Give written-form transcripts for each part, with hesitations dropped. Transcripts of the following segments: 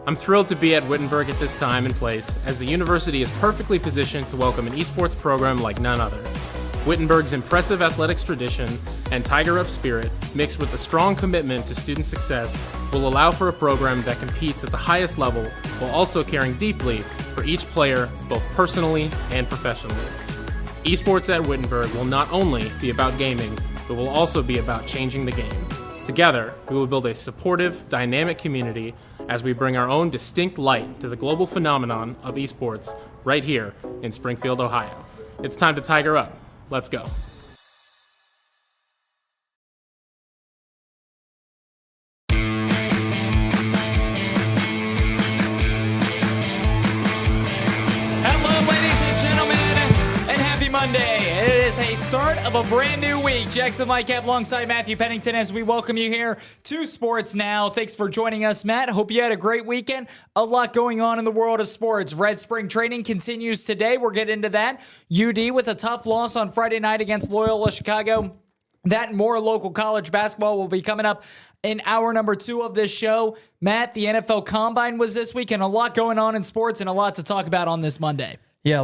I'm thrilled to be at Wittenberg at this time and place, as the university is perfectly positioned to welcome an esports program like none other. Wittenberg's impressive athletics tradition and Tiger Up spirit, mixed with a strong commitment to student success, will allow for a program that competes at the highest level while also caring deeply for each player, both personally and professionally. Esports at Wittenberg will not only be about gaming, but will also be about changing the game. Together, we will build a supportive, dynamic community as we bring our own distinct light to the global phenomenon of esports right here in Springfield, Ohio. It's time to Tiger Up. Let's go. Hello, ladies and gentlemen, and happy Monday. It is a start of a brand new week. Jackson Lightcap alongside Matthew Pennington as we welcome you here to Sports Now. Thanks for joining us, Matt. Hope you had a great weekend. A lot going on in the world of sports. Red Spring Training continues today. We'll get into that. UD with a tough loss on Friday night against Loyola Chicago. That and more local college basketball will be coming up in hour number 2 of this show. Matt, the NFL Combine was this week, and a lot going on in sports and a lot to talk about on this Monday. Yeah,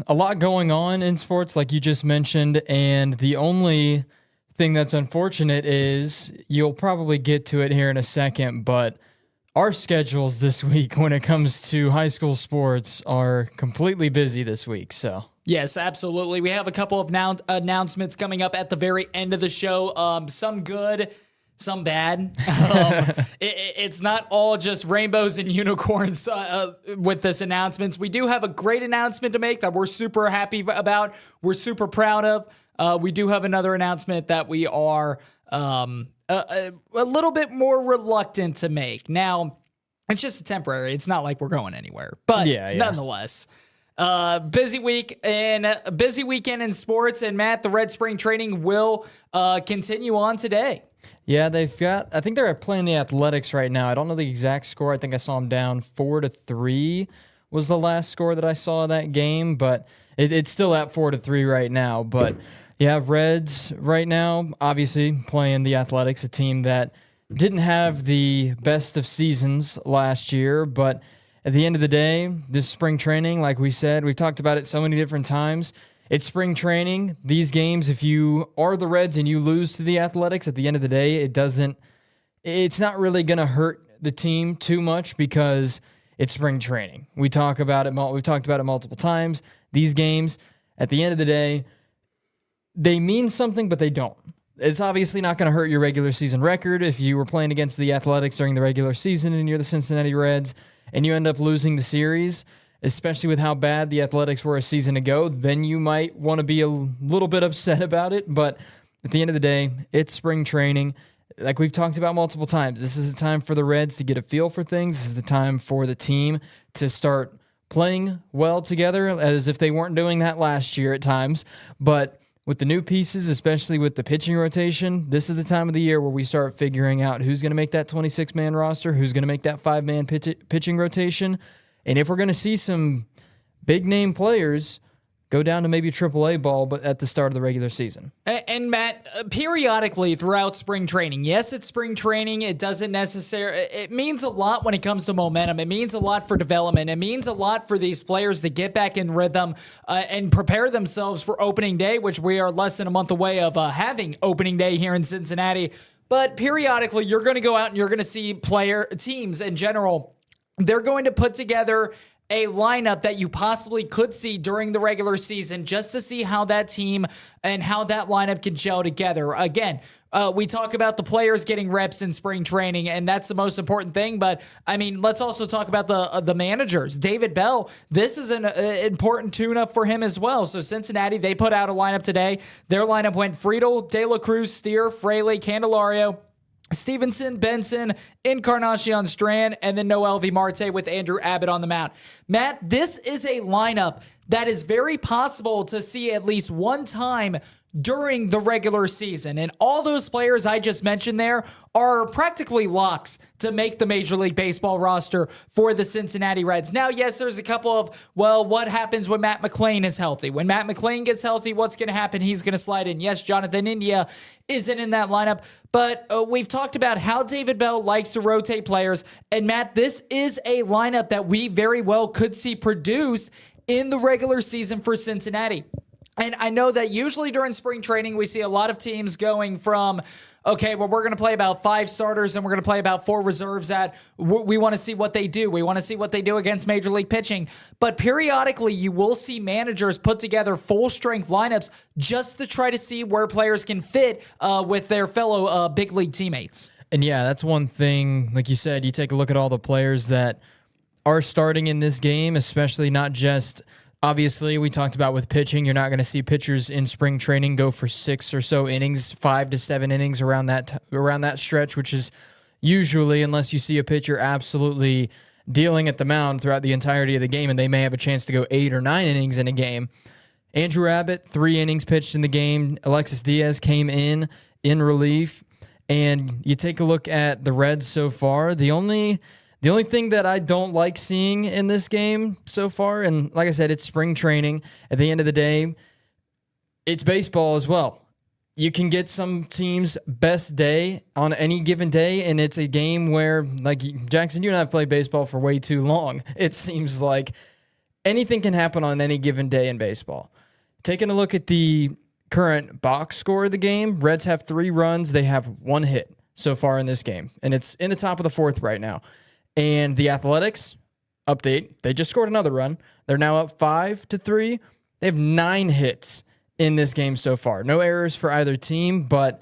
a lot going on in sports, like you just mentioned, and the only thing that's unfortunate is you'll probably get to it here in a second, but our schedules this week when it comes to high school sports are completely busy this week, so... Yes, absolutely. We have a couple of announcements coming up at the very end of the show. Some good, some bad. It's not all just rainbows and unicorns with this announcements. We do have a great announcement to make that we're super happy about. We're super proud of. We do have another announcement that we are a little bit more reluctant to make. Now, it's just a temporary. It's not like we're going anywhere. But nonetheless... busy week and a busy weekend in sports, and Matt, the Red Spring Training will continue on today. Yeah, I think they're playing the Athletics right now. I don't know the exact score. I think I saw them down 4-3 was the last score that I saw of that game, but it's still at 4-3 right now. But yeah, Reds right now, obviously playing the Athletics, a team that didn't have the best of seasons last year, but at the end of the day, this spring training, like we said, we've talked about it so many different times. It's spring training. These games, if you are the Reds and you lose to the Athletics, at the end of the day, it's not really going to hurt the team too much because it's spring training. We've talked about it multiple times. These games, at the end of the day, they mean something, but they don't. It's obviously not going to hurt your regular season record. If you were playing against the Athletics during the regular season and you're the Cincinnati Reds, and you end up losing the series, especially with how bad the Athletics were a season ago, then you might want to be a little bit upset about it. But at the end of the day, it's spring training. Like we've talked about multiple times, this is the time for the Reds to get a feel for things. This is the time for the team to start playing well together, as if they weren't doing that last year at times. But with the new pieces, especially with the pitching rotation, this is the time of the year where we start figuring out who's going to make that 26-man roster, who's going to make that 5-man pitching rotation. And if we're going to see some big-name players go down to maybe AAA ball, but at the start of the regular season. And Matt, periodically throughout spring training, yes, it's spring training. It doesn't necessarily, it means a lot when it comes to momentum. It means a lot for development. It means a lot for these players to get back in rhythm and prepare themselves for opening day, which we are less than a month away of having opening day here in Cincinnati. But periodically, you're going to go out and you're going to see teams in general. They're going to put together a lineup that you possibly could see during the regular season just to see how that team and how that lineup can gel together. Again, we talk about the players getting reps in spring training, and that's the most important thing. But, I mean, let's also talk about the managers. David Bell, this is an important tune-up for him as well. So Cincinnati, they put out a lineup today. Their lineup went Friedel, De La Cruz, Steer, Fraley, Candelario, Stevenson, Benson, Encarnacion Strand, and then Noel V. Marte with Andrew Abbott on the mound. Matt, this is a lineup that is very possible to see at least one time during the regular season. And all those players I just mentioned there are practically locks to make the Major League Baseball roster for the Cincinnati Reds. Now, yes, there's a couple of, well, what happens when Matt McLain is healthy? When Matt McLain gets healthy, what's going to happen? He's going to slide in. Yes, Jonathan India isn't in that lineup, but we've talked about how David Bell likes to rotate players. And Matt, this is a lineup that we very well could see produce in the regular season for Cincinnati. And I know that usually during spring training, we see a lot of teams going from, okay, well, we're going to play about 5 starters and we're going to play about 4 reserves that we want to see what they do. We want to see what they do against Major League pitching. But periodically, you will see managers put together full-strength lineups just to try to see where players can fit with their fellow big league teammates. And yeah, that's one thing. Like you said, you take a look at all the players that are starting in this game, especially not just... Obviously, we talked about with pitching, you're not going to see pitchers in spring training go for 6 or so innings, 5 to 7 innings around that stretch, which is usually, unless you see a pitcher absolutely dealing at the mound throughout the entirety of the game, and they may have a chance to go 8 or 9 innings in a game. Andrew Abbott, 3 innings pitched in the game. Alexis Diaz came in relief, and you take a look at the Reds so far. The only thing that I don't like seeing in this game so far, and like I said, it's spring training. At the end of the day, it's baseball as well. You can get some teams' best day on any given day, and it's a game where, like Jackson, you and I have played baseball for way too long. It seems like anything can happen on any given day in baseball. Taking a look at the current box score of the game, Reds have 3 runs. They have 1 hit so far in this game, and it's in the top of the 4th right now. And the Athletics, update, they just scored another run. They're now up 5-3. They have 9 hits in this game so far. No errors for either team, but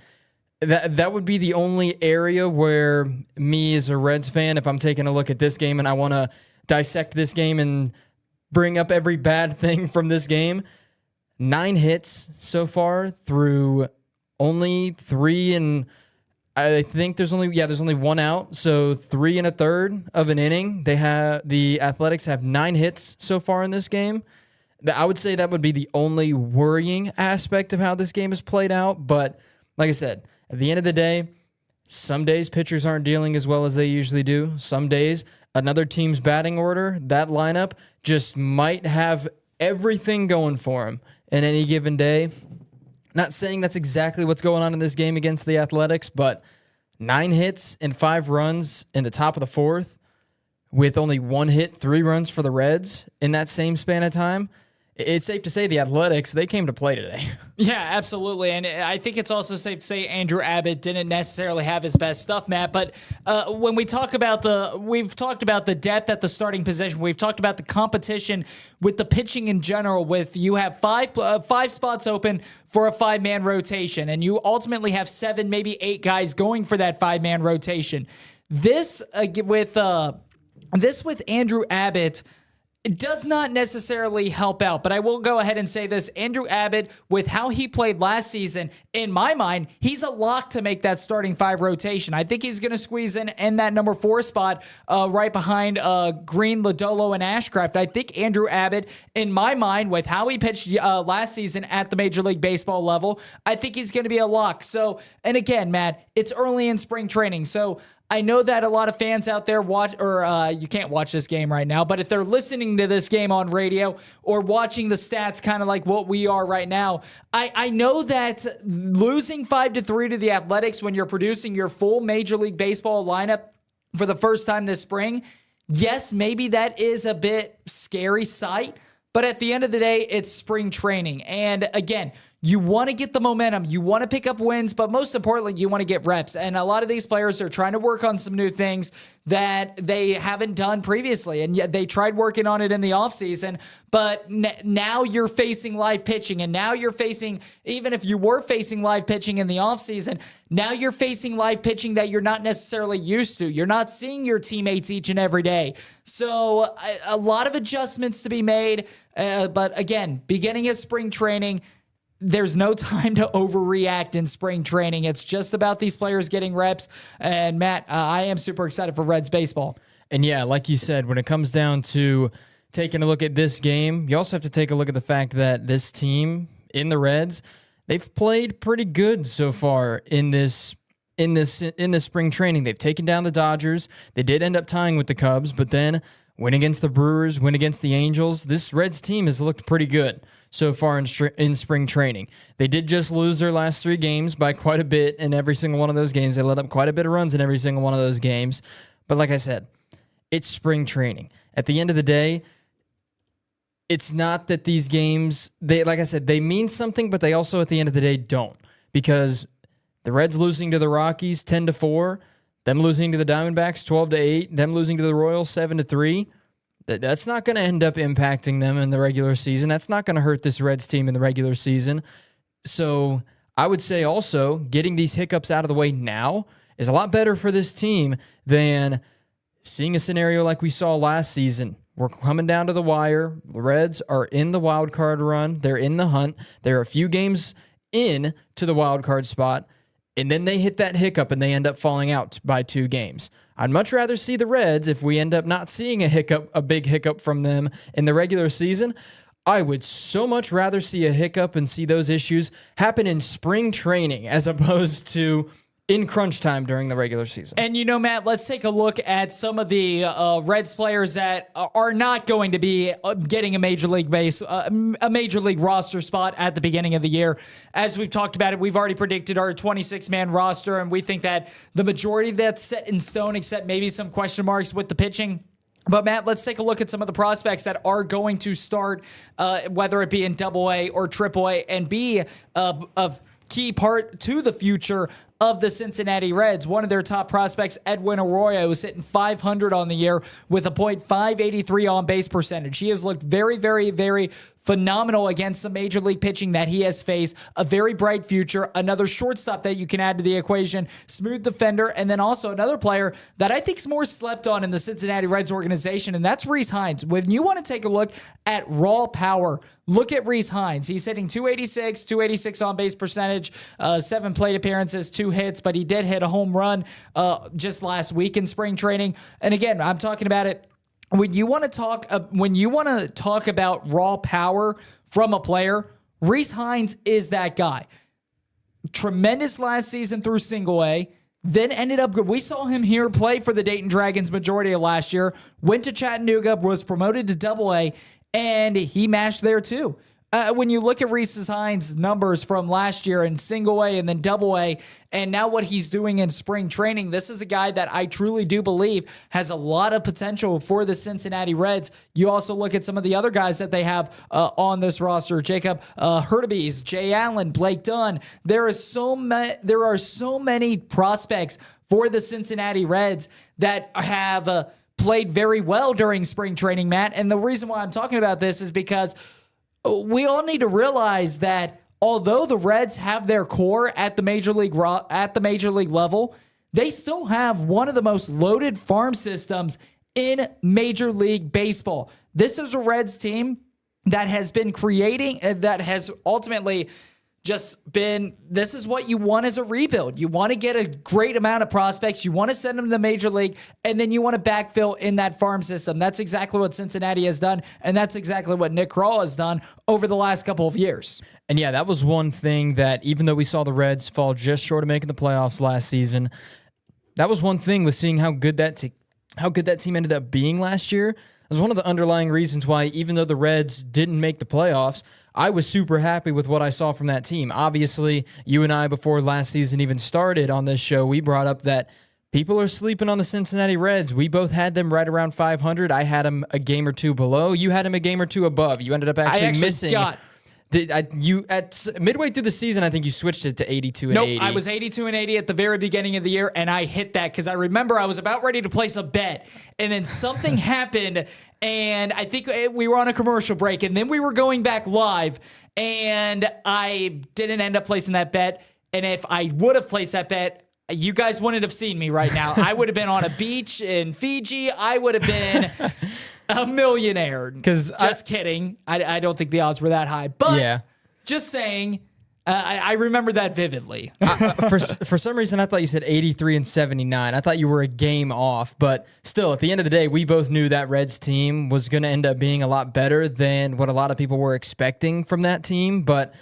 that would be the only area where me as a Reds fan, if I'm taking a look at this game and I want to dissect this game and bring up every bad thing from this game, 9 hits so far through only 3 and... I think there's only 1 out, so 3 1/3 of an inning. The Athletics have 9 hits so far in this game. I would say that would be the only worrying aspect of how this game is played out. But like I said, at the end of the day, some days pitchers aren't dealing as well as they usually do. Some days another team's batting order, that lineup just might have everything going for them in any given day. Not saying that's exactly what's going on in this game against the Athletics, but 9 hits and 5 runs in the top of the 4th with only 1 hit, 3 runs for the Reds in that same span of time. It's safe to say the Athletics, they came to play today. Yeah, absolutely. And I think it's also safe to say Andrew Abbott didn't necessarily have his best stuff, Matt. But when we've talked about the depth at the starting position. We've talked about the competition with the pitching in general. With you have 5 spots open for a 5-man rotation, and you ultimately have 7, maybe 8 guys going for that 5-man rotation. This with Andrew Abbott, it does not necessarily help out, but I will go ahead and say this. Andrew Abbott, with how he played last season, in my mind, he's a lock to make that starting 5 rotation. I think he's going to squeeze in that number 4 spot right behind Green, Lodolo, and Ashcraft. I think Andrew Abbott, in my mind, with how he pitched last season at the Major League Baseball level, I think he's going to be a lock. So, and again, Matt, it's early in spring training, so I know that a lot of fans out there you can't watch this game right now, but if they're listening to this game on radio or watching the stats kind of like what we are right now, I know that losing 5-3 to the Athletics when you're producing your full Major League Baseball lineup for the first time this spring, yes, maybe that is a bit scary sight, but at the end of the day, it's spring training. And again, you want to get the momentum, you want to pick up wins, but most importantly, you want to get reps. And a lot of these players are trying to work on some new things that they haven't done previously. And yet they tried working on it in the offseason, but now you're facing live pitching. And now you're facing, even if you were facing live pitching in the offseason, now you're facing live pitching that you're not necessarily used to. You're not seeing your teammates each and every day. So a lot of adjustments to be made. But again, beginning of spring training, there's no time to overreact in spring training. It's just about these players getting reps. And Matt, I am super excited for Reds baseball. And yeah, like you said, when it comes down to taking a look at this game, you also have to take a look at the fact that this team in the Reds, they've played pretty good so far in this spring training. They've taken down the Dodgers. They did end up tying with the Cubs, but then win against the Brewers, win against the Angels. This Reds team has looked pretty good so far in spring training. They did just lose their last 3 games by quite a bit in every single one of those games. They let up quite a bit of runs in every single one of those games. But like I said, it's spring training. At the end of the day, it's not that these games, like I said, they mean something, but they also at the end of the day don't. Because the Reds losing to the Rockies 10-4, them losing to the Diamondbacks 12-8, them losing to the Royals 7-3, that's not going to end up impacting them in the regular season. That's not going to hurt this Reds team in the regular season. So I would say also getting these hiccups out of the way now is a lot better for this team than seeing a scenario like we saw last season. We're coming down to the wire. The Reds are in the wild card run. They're in the hunt. They're a few games in to the wild card spot, and then they hit that hiccup and they end up falling out by 2 games. I'd much rather see the Reds, if we end up not seeing a big hiccup from them in the regular season, I would so much rather see a hiccup and see those issues happen in spring training as opposed to in crunch time during the regular season. And Matt, let's take a look at some of the Reds players that are not going to be getting a major league roster spot at the beginning of the year. As we've talked about it, we've already predicted our 26-man roster, and we think that the majority of that's set in stone, except maybe some question marks with the pitching. But, Matt, let's take a look at some of the prospects that are going to start, whether it be in AA or AAA, and be a key part to the future of the Cincinnati Reds. One of their top prospects, Edwin Arroyo, is hitting .500 on the year with a .583 on base percentage. He has looked very, very, very phenomenal against the major league pitching that he has faced. A very bright future. Another shortstop that you can add to the equation. Smooth defender. And then also another player that I think is more slept on in the Cincinnati Reds organization, and that's Rhys Hines. When you want to take a look at raw power, look at Rhys Hines. He's hitting 286 on base percentage, 7 plate appearances, 2 hits, but he did hit a home run just last week in spring training. And again, I'm talking about it. When you want to talk about raw power from a player, Rhys Hines is that guy. Tremendous last season through single A, then ended up good. We saw him here play for the Dayton Dragons majority of last year, went to Chattanooga, was promoted to AA, and he mashed there too. When you look at Rhys Hines' numbers from last year in single A and then AA, and now what he's doing in spring training, this is a guy that I truly do believe has a lot of potential for the Cincinnati Reds. You also look at some of the other guys that they have on this roster: Jacob Hurtubise, Jay Allen, Blake Dunn. There are so many prospects for the Cincinnati Reds that have played very well during spring training, Matt. And the reason why I'm talking about this is because we all need to realize that although the Reds have their core at the major league level, they still have one of the most loaded farm systems in Major League Baseball. This is a Reds team that has been creating, that has ultimately just been, this is what you want as a rebuild. You want to get a great amount of prospects. You want to send them to the major league, and then you want to backfill in that farm system. That's exactly what Cincinnati has done, and that's exactly what Nick Krall has done over the last couple of years. And yeah, that was one thing that, even though we saw the Reds fall just short of making the playoffs last season, that was one thing with seeing how good that team ended up being last year. It was one of the underlying reasons why, even though the Reds didn't make the playoffs, I was super happy with what I saw from that team. Obviously, you and I, before last season even started on this show, we brought up that people are sleeping on the Cincinnati Reds. We both had them right around 500. I had them a game or 2 below. You had them a game or 2 above. You ended up actually missing. At midway through the season, I think you switched it to 82 and 80. Nope, I was 82 and 80 at the very beginning of the year, and I hit that because I remember I was about ready to place a bet, and then something happened, and I think we were on a commercial break, and then we were going back live, and I didn't end up placing that bet, and if I would have placed that bet, you guys wouldn't have seen me right now. I would have been on a beach in Fiji. I would have been a millionaire. Just kidding. I don't think the odds were that high. But yeah, just saying, I remember that vividly. For some reason, I thought you said 83 and 79. I thought you were a game off. But still, at the end of the day, we both knew that Reds team was going to end up being a lot better than what a lot of people were expecting from that team. But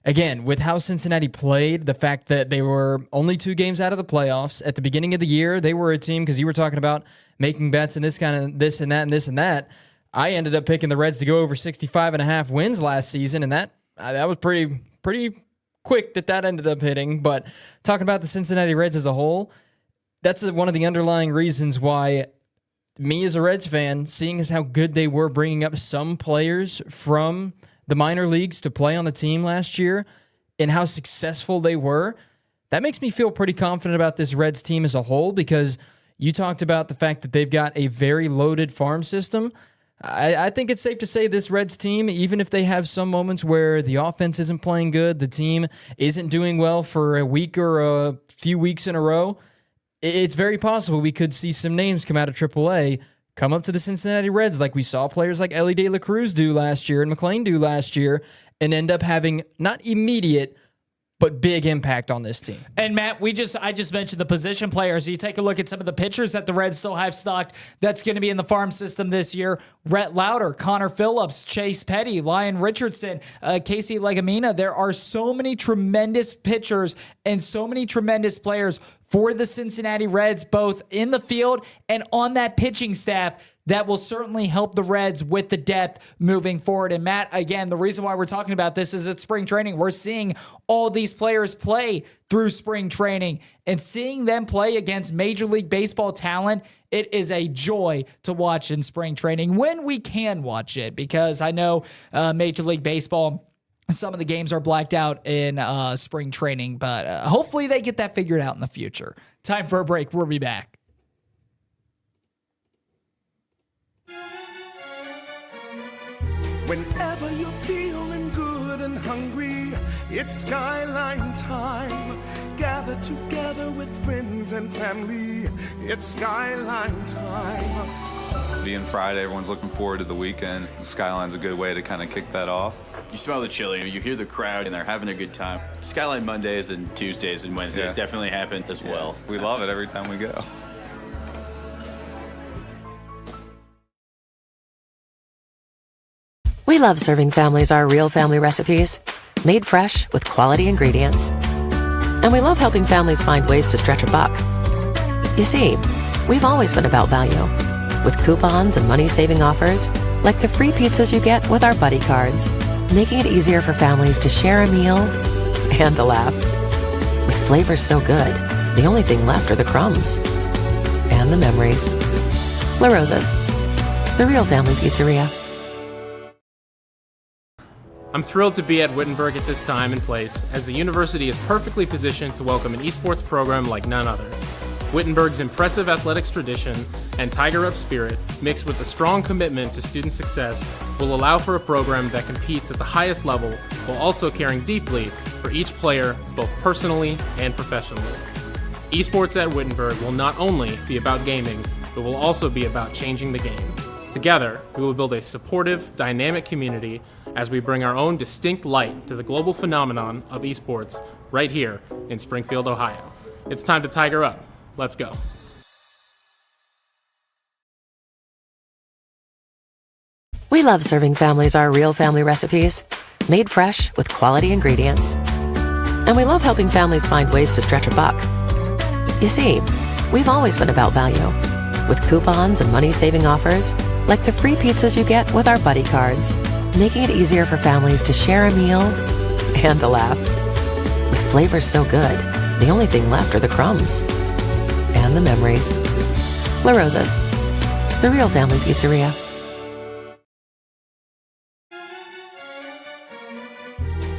again, with how Cincinnati played, the fact that they were only 2 games out of the playoffs at the beginning of the year, they were a team, because you were talking about making bets and this and that and this and that. I ended up picking the Reds to go over 65.5 wins last season, and that was pretty quick that ended up hitting. But talking about the Cincinnati Reds as a whole, that's one of the underlying reasons why me as a Reds fan, seeing as how good they were bringing up some players from the minor leagues to play on the team last year and how successful they were, that makes me feel pretty confident about this Reds team as a whole, because you talked about the fact that they've got a very loaded farm system. I think it's safe to say this Reds team, even if they have some moments where the offense isn't playing good, the team isn't doing well for a week or a few weeks in a row, it's very possible we could see some names come out of AAA come up to the Cincinnati Reds like we saw players like Ellie De La Cruz do last year and McClain do last year, and end up having not immediate but big impact on this team. And Matt, I just mentioned the position players. You take a look at some of the pitchers that the Reds still have stocked that's going to be in the farm system this year. Rhett Lauder, Connor Phillips, Chase Petty, Lyon Richardson, Casey Legumina. There are so many tremendous pitchers and so many tremendous players for the Cincinnati Reds, both in the field and on that pitching staff, that will certainly help the Reds with the depth moving forward. And Matt, again, the reason why we're talking about this is it's spring training. We're seeing all these players play through spring training, and seeing them play against Major League Baseball talent, it is a joy to watch in spring training when we can watch it, because I know Major League Baseball, some of the games are blacked out in spring training, but hopefully they get that figured out in the future. Time for a break. We'll be back. Whenever you're feeling good and hungry, it's Skyline time. Gather together with friends and family. It's Skyline time. Being Friday, everyone's looking forward to the weekend. Skyline's a good way to kind of kick that off. You smell the chili, you hear the crowd, and they're having a good time. Skyline Mondays and Tuesdays and Wednesdays definitely happen as well. We love it every time we go. We love serving families our real family recipes, made fresh with quality ingredients. And we love helping families find ways to stretch a buck. You see, we've always been about value, with coupons and money-saving offers, like the free pizzas you get with our buddy cards, making it easier for families to share a meal and a laugh. With flavors so good, the only thing left are the crumbs and the memories. La Rosa's, the real family pizzeria. I'm thrilled to be at Wittenberg at this time and place, as the university is perfectly positioned to welcome an esports program like none other. Wittenberg's impressive athletics tradition and Tiger Up spirit, mixed with a strong commitment to student success, will allow for a program that competes at the highest level while also caring deeply for each player, both personally and professionally. Esports at Wittenberg will not only be about gaming, but will also be about changing the game. Together, we will build a supportive, dynamic community as we bring our own distinct light to the global phenomenon of esports right here in Springfield, Ohio. It's time to Tiger Up. Let's go. We love serving families our real family recipes, made fresh with quality ingredients. And we love helping families find ways to stretch a buck. You see, we've always been about value, with coupons and money-saving offers, like the free pizzas you get with our buddy cards, making it easier for families to share a meal and a laugh. With flavors so good, the only thing left are the crumbs and the memories. La Rosa's, the real family pizzeria.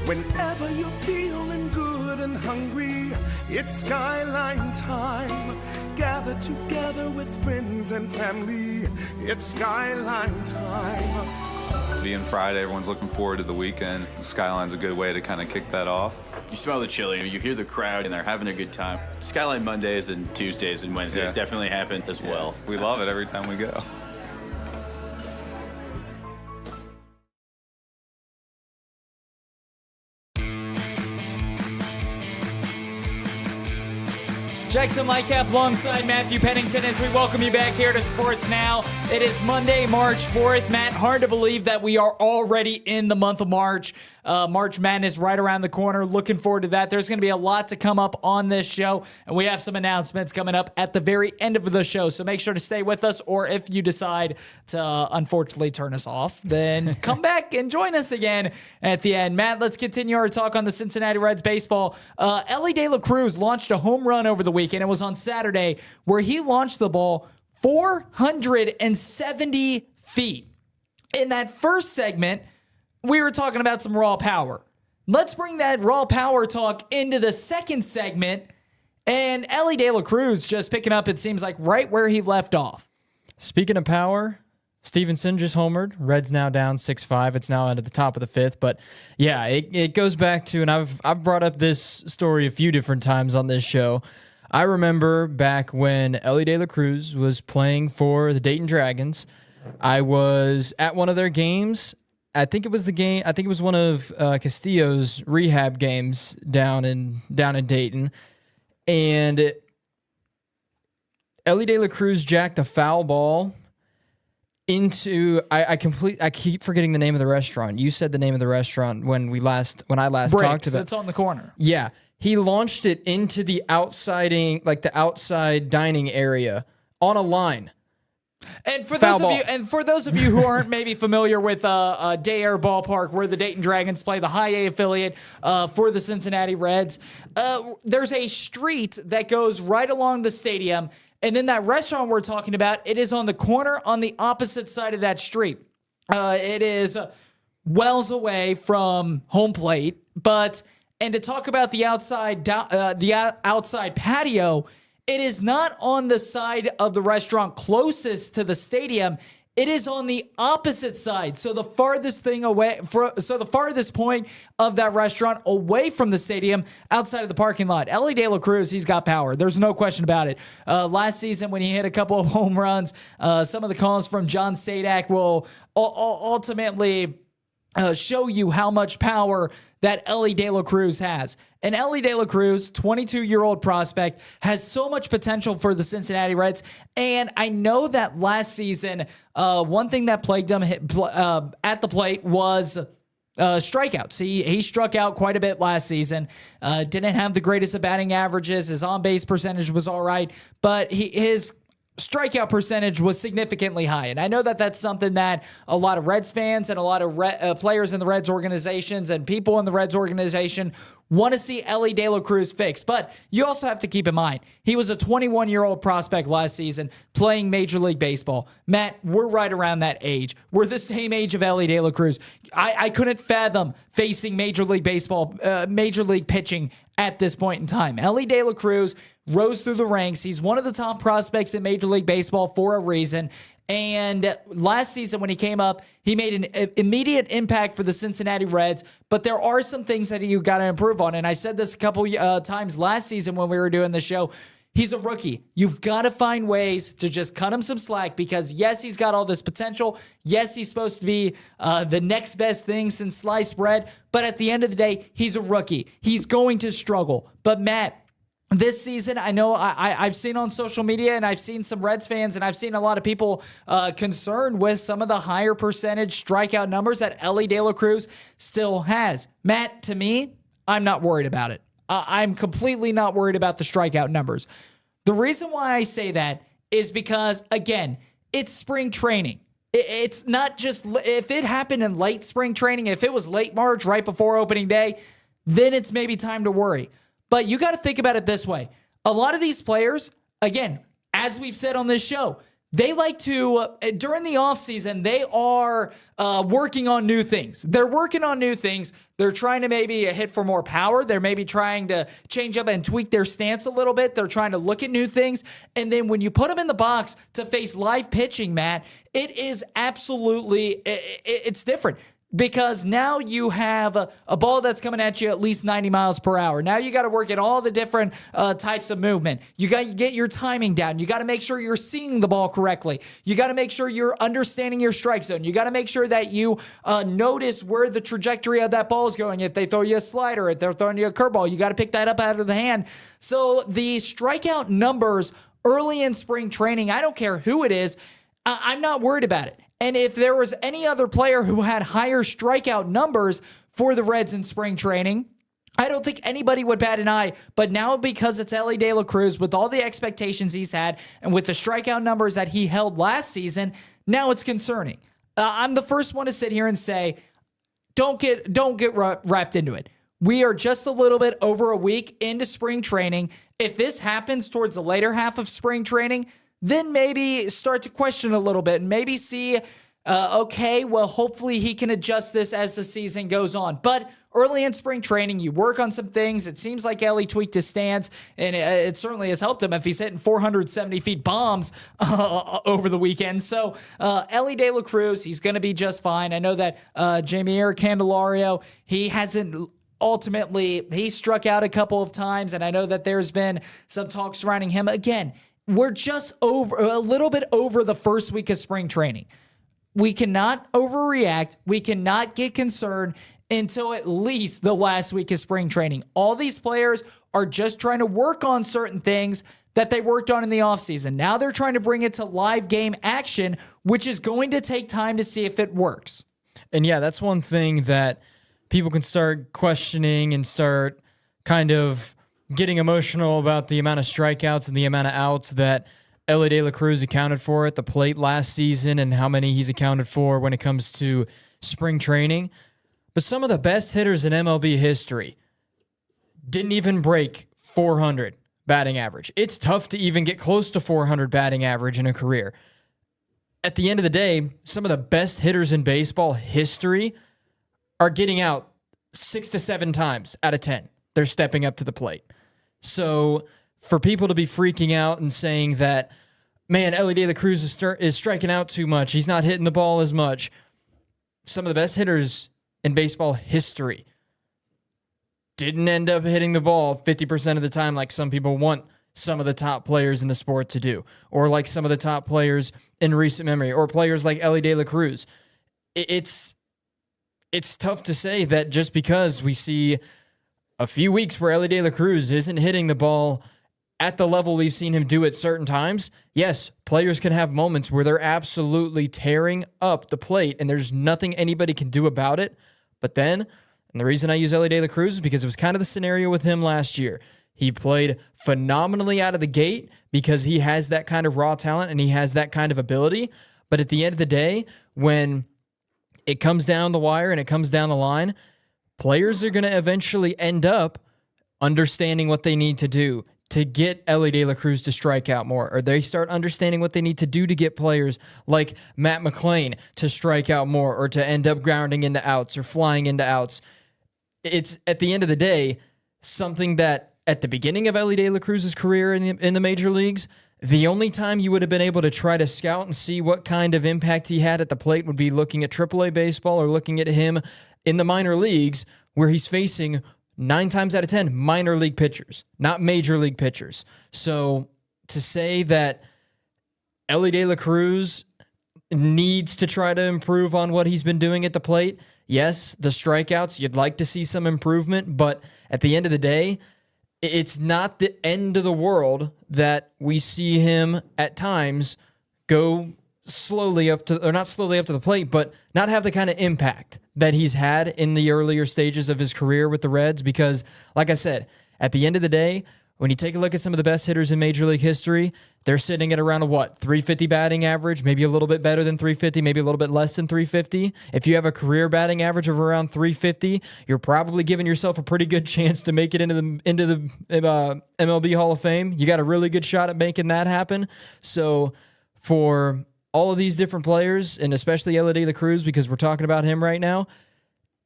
Whenever you're feeling good and hungry, it's Skyline time. Gather together with friends and family. It's Skyline time. Being Friday, everyone's looking forward to the weekend. Skyline's a good way to kind of kick that off. You smell the chili, you hear the crowd, and they're having a good time. Skyline Mondays and Tuesdays and Wednesdays definitely happen as well. We love it every time we go. Jackson Lightcap alongside Matthew Pennington as we welcome you back here to Sports Now. It is Monday, March 4th. Matt, hard to believe that we are already in the month of March. March Madness right around the corner. Looking forward to that. There's going to be a lot to come up on this show, and we have some announcements coming up at the very end of the show, so make sure to stay with us, or if you decide to unfortunately turn us off, then come back and join us again at the end. Matt, let's continue our talk on the Cincinnati Reds baseball. Elly De La Cruz launched a home run over the weekend. It was on Saturday, where he launched the ball 470 feet. In that first segment, we were talking about some raw power. Let's bring that raw power talk into the second segment, and Elly De La Cruz just picking up, it seems like, right where he left off. Speaking of power, Stevenson just homered. Reds now down 6-5. It's now at the top of the fifth. But yeah, it goes back to, and I've brought up this story a few different times on this show. I remember back when Elly De La Cruz was playing for the Dayton Dragons. I was at one of their games. I think it was one of Castillo's rehab games down in Dayton. And Elly De La Cruz jacked a foul ball into I keep forgetting the name of the restaurant. You said the name of the restaurant when I last Breaks. talked about. It's on the corner. Yeah. He launched it into the outside dining area on a line. And for those of you who aren't maybe familiar with Day Air Ballpark, where the Dayton Dragons play, the High A affiliate for the Cincinnati Reds, there's a street that goes right along the stadium, and then that restaurant we're talking about, it is on the corner on the opposite side of that street. It is wells away from home plate, and to talk about the outside patio, it is not on the side of the restaurant closest to the stadium. It is on the opposite side. So the farthest point of that restaurant away from the stadium, outside of the parking lot. Elly De La Cruz, he's got power. There's no question about it. Last season when he hit a couple of home runs, some of the calls from John Sadak will ultimately show you how much power that Elly De La Cruz has. And Elly De La Cruz, 22-year-old prospect, has so much potential for the Cincinnati Reds. And I know that last season, one thing that plagued him at the plate was strikeouts. He struck out quite a bit last season. Didn't have the greatest of batting averages. His on-base percentage was all right, but his strikeout percentage was significantly high. And I know that that's something that a lot of Reds fans and a lot of players in the Reds organizations and people in the Reds organization want to see Elly De La Cruz fix. But you also have to keep in mind, he was a 21-year-old prospect last season playing Major League Baseball. Matt, we're right around that age. We're the same age of Elly De La Cruz. I couldn't fathom facing Major League Baseball, Major League pitching at this point in time. Elly De La Cruz rose through the ranks. He's one of the top prospects in Major League Baseball for a reason. And last season when he came up, he made an immediate impact for the Cincinnati Reds. But there are some things that you got to improve on. And I said this a couple times last season when we were doing the show. He's a rookie. You've got to find ways to just cut him some slack because, yes, he's got all this potential. Yes, he's supposed to be the next best thing since sliced bread. But at the end of the day, he's a rookie. He's going to struggle. But, Matt, this season, I know I've seen on social media and I've seen some Reds fans and I've seen a lot of people concerned with some of the higher percentage strikeout numbers that Elly De La Cruz still has. Matt, to me, I'm not worried about it. I'm completely not worried about the strikeout numbers. The reason why I say that is because, again, it's spring training. It's not just if it happened in late spring training, if it was late March, right before opening day, then it's maybe time to worry. But you got to think about it this way. A lot of these players, again, as we've said on this show, they like to, during the offseason, they are working on new things. They're working on new things. They're trying to maybe hit for more power. They're maybe trying to change up and tweak their stance a little bit. They're trying to look at new things. And then when you put them in the box to face live pitching, Matt, it is absolutely, it's different. because now you have a ball that's coming at you at least 90 miles per hour. Now you got to work at all the different types of movement. You got to get your timing down. You got to make sure you're seeing the ball correctly. You got to make sure you're understanding your strike zone. You got to make sure that you notice where the trajectory of that ball is going. If they throw you a slider, if they're throwing you a curveball, you got to pick that up out of the hand. So the strikeout numbers early in spring training, I don't care who it is, I'm not worried about it. And if there was any other player who had higher strikeout numbers for the Reds in spring training, I don't think anybody would bat an eye. But now, because it's Elly De La Cruz, with all the expectations he's had and with the strikeout numbers that he held last season, now it's concerning. I'm the first one to sit here and say, don't get wrapped into it. We are just a little bit over a week into spring training. If this happens towards the later half of spring training, then maybe start to question a little bit and maybe see, okay, well, hopefully he can adjust this as the season goes on. But early in spring training, you work on some things. It seems like Elly tweaked his stance, and it certainly has helped him if he's hitting 470 feet bombs over the weekend. So Elly De La Cruz, he's going to be just fine. I know that Jamier Candelario, he hasn't ultimately, he struck out a couple of times, and I know that there's been some talk surrounding him. Again, we're just a little bit over the first week of spring training. We cannot overreact. We cannot get concerned until at least the last week of spring training. All these players are just trying to work on certain things that they worked on in the offseason. Now they're trying to bring it to live game action, which is going to take time to see if it works. And yeah, that's one thing that people can start questioning and start kind of getting emotional about the amount of strikeouts and the amount of outs that Elly De La Cruz accounted for at the plate last season and how many he's accounted for when it comes to spring training. But some of the best hitters in MLB history didn't even break 400 batting average. It's tough to even get close to 400 batting average in a career. At the end of the day, some of the best hitters in baseball history are getting out 6 to 7 times out of 10. They're stepping up to the plate. So for people to be freaking out and saying that, man, Elly De La Cruz is striking out too much, he's not hitting the ball as much. Some of the best hitters in baseball history didn't end up hitting the ball 50% of the time like some people want some of the top players in the sport to do, or like some of the top players in recent memory, or players like Elly De La Cruz. It's tough to say that just because we see a few weeks where Elly De La Cruz isn't hitting the ball at the level we've seen him do at certain times. Yes, players can have moments where they're absolutely tearing up the plate and there's nothing anybody can do about it. But then, and the reason I use Elly De La Cruz is because it was kind of the scenario with him last year. He played phenomenally out of the gate because he has that kind of raw talent and he has that kind of ability. But at the end of the day, when it comes down the wire and it comes down the line, players are going to eventually end up understanding what they need to do to get Elly De La Cruz to strike out more, or they start understanding what they need to do to get players like Matt McClain to strike out more, or to end up grounding into outs or flying into outs. It's, at the end of the day, something that at the beginning of Elly De La Cruz's career in the major leagues, the only time you would have been able to try to scout and see what kind of impact he had at the plate would be looking at AAA baseball or looking at him in the minor leagues, where he's facing 9 times out of 10 minor league pitchers, not major league pitchers. So to say that Elly De La Cruz needs to try to improve on what he's been doing at the plate, yes, the strikeouts, you'd like to see some improvement, but at the end of the day, it's not the end of the world that we see him at times go slowly up to, or not slowly up to the plate, but not have the kind of impact that he's had in the earlier stages of his career with the Reds. Because, like I said, at the end of the day, when you take a look at some of the best hitters in Major League history, they're sitting at around a 350 batting average, maybe a little bit better than 350, maybe a little bit less than 350. If you have a career batting average of around 350, you're probably giving yourself a pretty good chance to make it into the MLB Hall of Fame. You got a really good shot at making that happen. So for all of these different players, and especially Elly De La Cruz, because we're talking about him right now,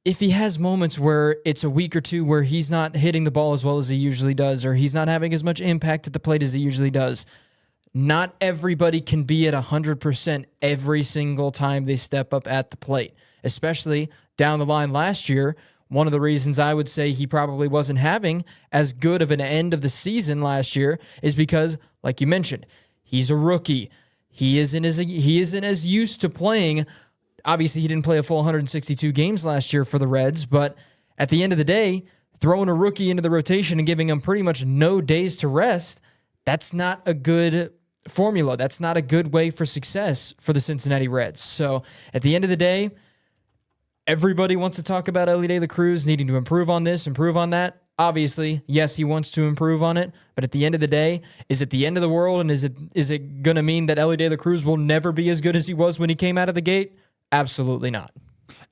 if he has moments where it's a week or two where he's not hitting the ball as well as he usually does, or he's not having as much impact at the plate as he usually does, not everybody can be at 100% every single time they step up at the plate. especially down the line last year. One of the reasons I would say he probably wasn't having as good of an end of the season last year is because, like you mentioned, he's a rookie. He isn't as used to playing. Obviously, he didn't play a full 162 games last year for the Reds, but at the end of the day, throwing a rookie into the rotation and giving him pretty much no days to rest, that's not a good formula. That's not a good way for success for the Cincinnati Reds. So at the end of the day, everybody wants to talk about Elly De La Cruz needing to improve on this, improve on that. Obviously, yes, he wants to improve on it, but at the end of the day, is it the end of the world, and is it going to mean that Elly De La Cruz will never be as good as he was when he came out of the gate? Absolutely not.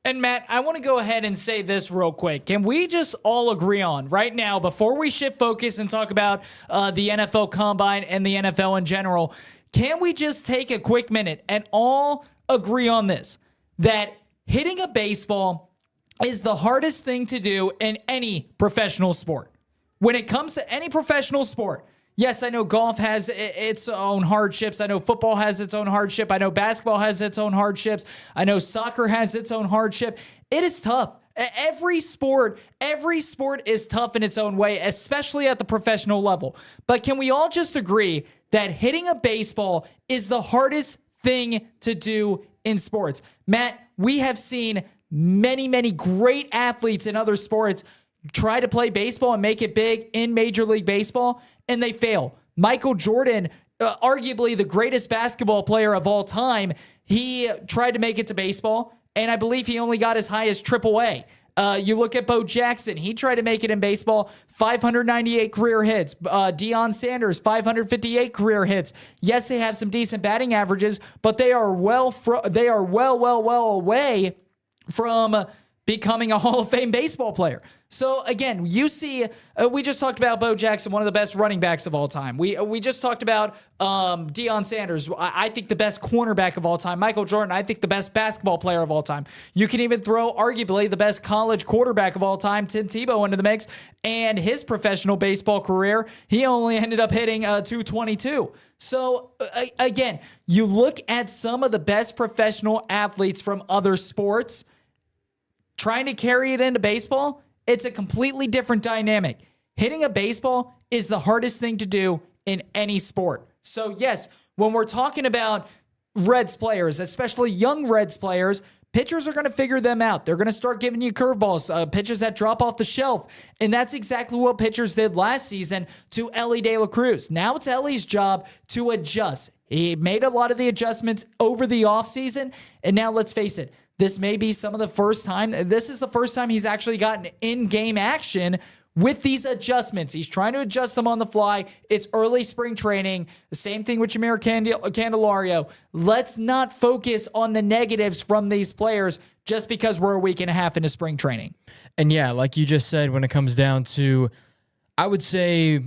And Matt, I want to go ahead and say this real quick. Can we just all agree on right now, before we shift focus and talk about the NFL Combine and the NFL in general, can we just take a quick minute and all agree on this, that hitting a baseball is the hardest thing to do in any professional sport? When it comes to any professional sport, yes, I know golf has its own hardships. I know football has its own hardship. I know basketball has its own hardships. I know soccer has its own hardship. It is tough. Every sport is tough in its own way, especially at the professional level. But can we all just agree that hitting a baseball is the hardest thing to do in sports? Matt, we have seen many, many great athletes in other sports try to play baseball and make it big in Major League Baseball, and they fail. Michael Jordan, arguably the greatest basketball player of all time, he tried to make it to baseball, and I believe he only got as high as AAA. You look at Bo Jackson. He tried to make it in baseball, 598 career hits. Deion Sanders, 558 career hits. Yes, they have some decent batting averages, but they are well away from becoming a Hall of Fame baseball player. So again, you see, we just talked about Bo Jackson, one of the best running backs of all time. We just talked about Deion Sanders, I think the best cornerback of all time. Michael Jordan, I think the best basketball player of all time. You can even throw arguably the best college quarterback of all time, Tim Tebow, into the mix. And his professional baseball career, he only ended up hitting 222. So again, you look at some of the best professional athletes from other sports, trying to carry it into baseball, it's a completely different dynamic. Hitting a baseball is the hardest thing to do in any sport. So yes, when we're talking about Reds players, especially young Reds players, pitchers are going to figure them out. They're going to start giving you curveballs, pitches that drop off the shelf. And that's exactly what pitchers did last season to Elly De La Cruz. Now it's Elly's job to adjust. He made a lot of the adjustments over the offseason. And now let's face it, this may be this is the first time he's actually gotten in-game action with these adjustments. He's trying to adjust them on the fly. It's early spring training. The same thing with Yamir Candelario. Let's not focus on the negatives from these players just because we're a week and a half into spring training. And yeah, like you just said, when it comes down to, I would say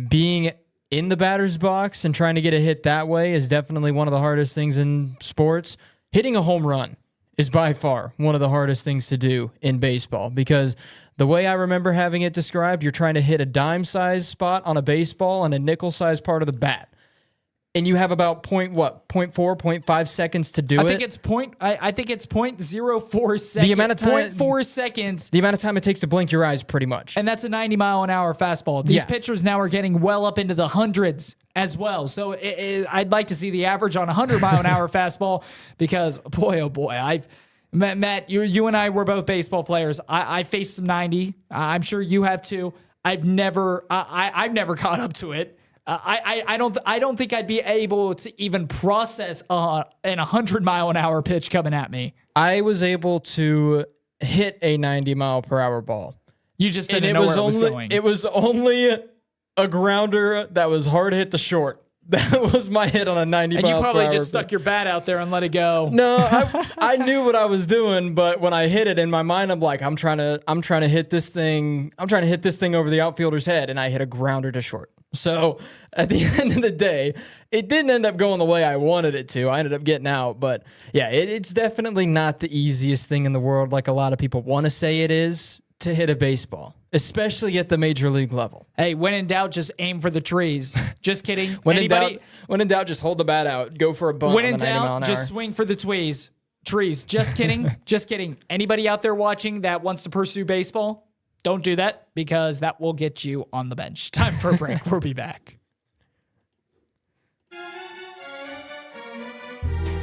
being in the batter's box and trying to get a hit that way is definitely one of the hardest things in sports. Hitting a home run is by far one of the hardest things to do in baseball, because the way I remember having it described, you're trying to hit a dime-sized spot on a baseball and a nickel-sized part of the bat. And you have about 0.4 seconds to do it. I think it's 0.04 seconds. The amount of time, 0.4 seconds. The amount of time it takes to blink your eyes, pretty much. And that's a 90-mile-an-hour fastball. These pitchers now are getting well up into the hundreds as well. So I'd like to see the average on a 100-mile-an-hour fastball, because boy, oh boy, Matt, you and I were both baseball players. I faced some 90. I'm sure you have too. I've never caught up to it. I don't think I'd be able to even process an 100-mile-an-hour pitch coming at me. I was able to hit a 90-mile-per-hour ball. You just didn't know where it was going. It was only a grounder that was hard hit to short. That was my hit on a 90 And you probably just pitch. stuck your bat out there and let it go. No, I knew what I was doing, but when I hit it in my mind, I'm like, I'm trying to hit this thing. I'm trying to hit this thing over the outfielder's head, and I hit a grounder to short. So at the end of the day, it didn't end up going the way I wanted it to. I ended up getting out, but yeah, it's definitely not the easiest thing in the world, like a lot of people want to say it is, to hit a baseball, especially at the major league level. Hey, when in doubt, just aim for the trees. Just kidding. When in doubt, just hold the bat out. Go for a bunt. When in doubt, just swing for the tweez. Trees, just kidding. Just kidding. Anybody out there watching that wants to pursue baseball, don't do that because that will get you on the bench. Time for a break. We'll be back.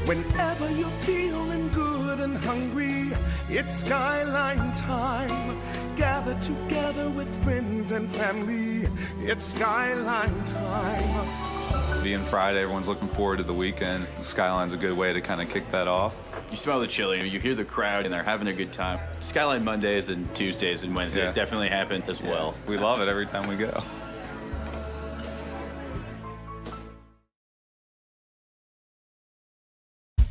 Whenever you're feeling good and hungry, it's Skyline time. Gather together with friends and family. It's Skyline time. Being Friday, everyone's looking forward to the weekend. Skyline's a good way to kind of kick that off. You smell the chili, you hear the crowd, and they're having a good time. Skyline Mondays and Tuesdays and Wednesdays definitely happen as well. We love it every time we go.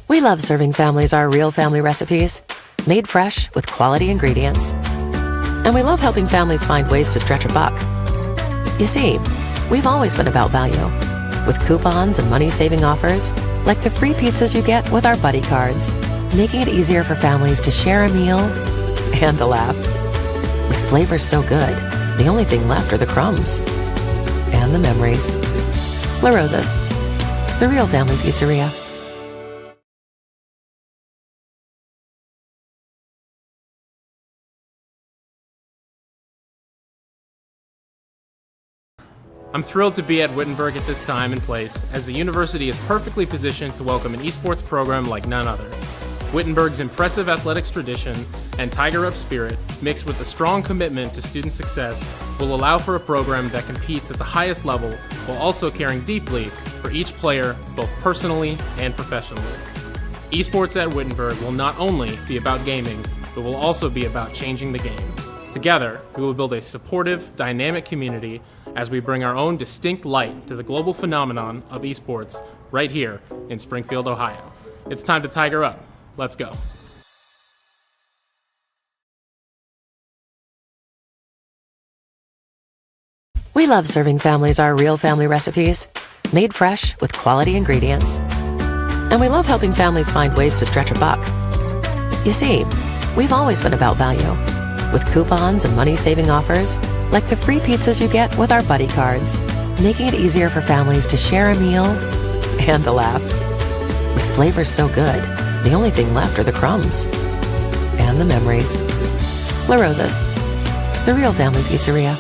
We love serving families our real family recipes, made fresh with quality ingredients. And we love helping families find ways to stretch a buck. You see, we've always been about value, with coupons and money-saving offers, like the free pizzas you get with our buddy cards, making it easier for families to share a meal and a laugh. With flavors so good, the only thing left are the crumbs and the memories. La Rosa's, the real family pizzeria. I'm thrilled to be at Wittenberg at this time and place, as the university is perfectly positioned to welcome an esports program like none other. Wittenberg's impressive athletics tradition and Tiger Up spirit, mixed with a strong commitment to student success, will allow for a program that competes at the highest level while also caring deeply for each player, both personally and professionally. Esports at Wittenberg will not only be about gaming, but will also be about changing the game. Together, we will build a supportive, dynamic community as we bring our own distinct light to the global phenomenon of esports right here in Springfield, Ohio. It's time to Tiger Up. Let's go. We love serving families our real family recipes, made fresh with quality ingredients. And we love helping families find ways to stretch a buck. You see, we've always been about value, with coupons and money-saving offers, like the free pizzas you get with our buddy cards, making it easier for families to share a meal and a laugh. With flavors so good, the only thing left are the crumbs and the memories. La Rosa's, the real family pizzeria.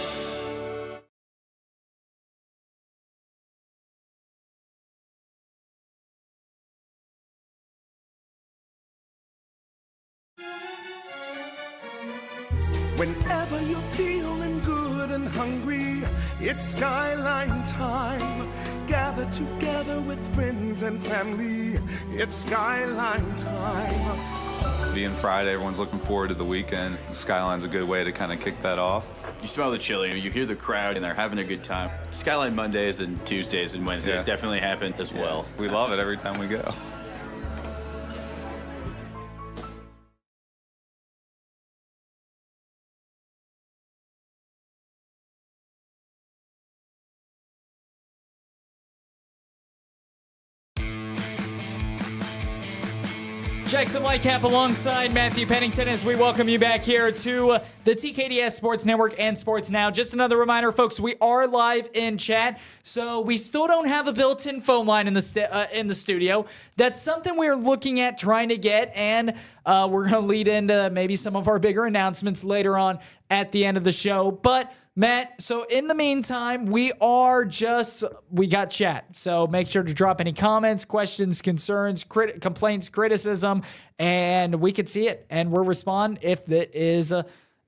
Whenever you're feeling good and hungry, it's Skyline time. Gather together with friends and family. It's Skyline time. Being Friday, everyone's looking forward to the weekend. Skyline's a good way to kind of kick that off. You smell the chili, you hear the crowd, and they're having a good time. Skyline Mondays and Tuesdays and Wednesdays definitely happen as well. We love it every time we go. Jackson Lightcap alongside Matthew Pennington as we welcome you back here to the TKDS Sports Network and Sports Now. Just another reminder, folks, we are live in chat, so we still don't have a built-in phone line in the studio. That's something we're looking at trying to get, and we're going to lead into maybe some of our bigger announcements later on at the end of the show. But Matt, so in the meantime, we got chat. So make sure to drop any comments, questions, concerns, complaints, criticism, and we could see it. And we'll respond if it is,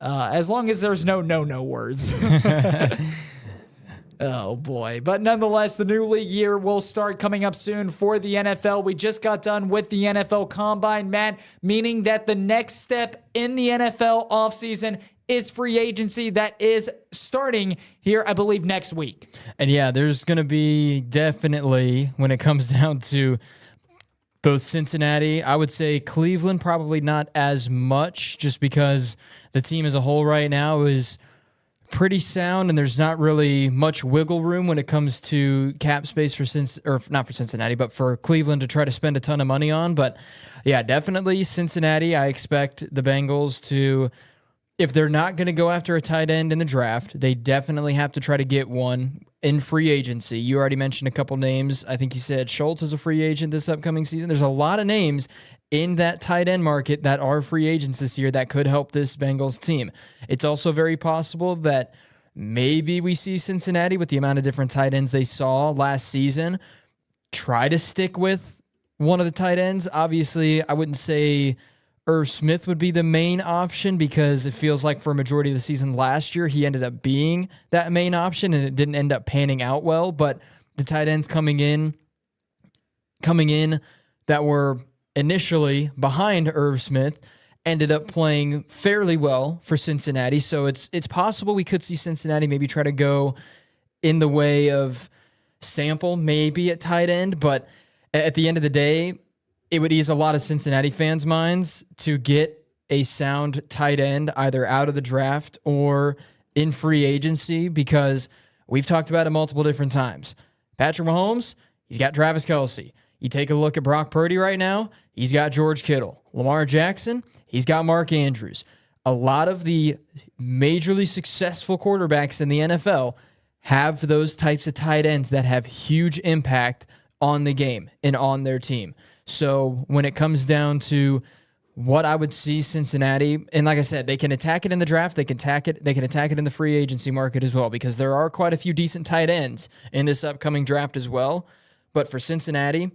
as long as there's no words. Oh boy. But nonetheless, the new league year will start coming up soon for the NFL. We just got done with the NFL Combine, Matt, meaning that the next step in the NFL offseason is free agency that is starting here, I believe, next week. And yeah, there's going to be definitely, when it comes down to both Cincinnati, I would say Cleveland probably not as much, just because the team as a whole right now is pretty sound and there's not really much wiggle room when it comes to cap space for not for Cincinnati, but for Cleveland to try to spend a ton of money on. But yeah, definitely Cincinnati. I expect the Bengals to, if they're not going to go after a tight end in the draft, they definitely have to try to get one in free agency. You already mentioned a couple names. I think you said Schultz is a free agent this upcoming season. There's a lot of names in that tight end market that are free agents this year that could help this Bengals team. It's also very possible that maybe we see Cincinnati, with the amount of different tight ends they saw last season, try to stick with one of the tight ends. Obviously, I wouldn't say Irv Smith would be the main option, because it feels like for a majority of the season last year, he ended up being that main option and it didn't end up panning out well. But the tight ends coming in that were initially behind Irv Smith ended up playing fairly well for Cincinnati. So it's possible we could see Cincinnati maybe try to go in the way of Sample maybe at tight end, but at the end of the day, it would ease a lot of Cincinnati fans' minds to get a sound tight end either out of the draft or in free agency, because we've talked about it multiple different times. Patrick Mahomes, he's got Travis Kelce. You take a look at Brock Purdy right now, he's got George Kittle. Lamar Jackson, he's got Mark Andrews. A lot of the majorly successful quarterbacks in the NFL have those types of tight ends that have huge impact on the game and on their team. So when it comes down to what I would see Cincinnati, and like I said, they can attack it in the draft, they can attack it in the free agency market as well, because there are quite a few decent tight ends in this upcoming draft as well. But for Cincinnati,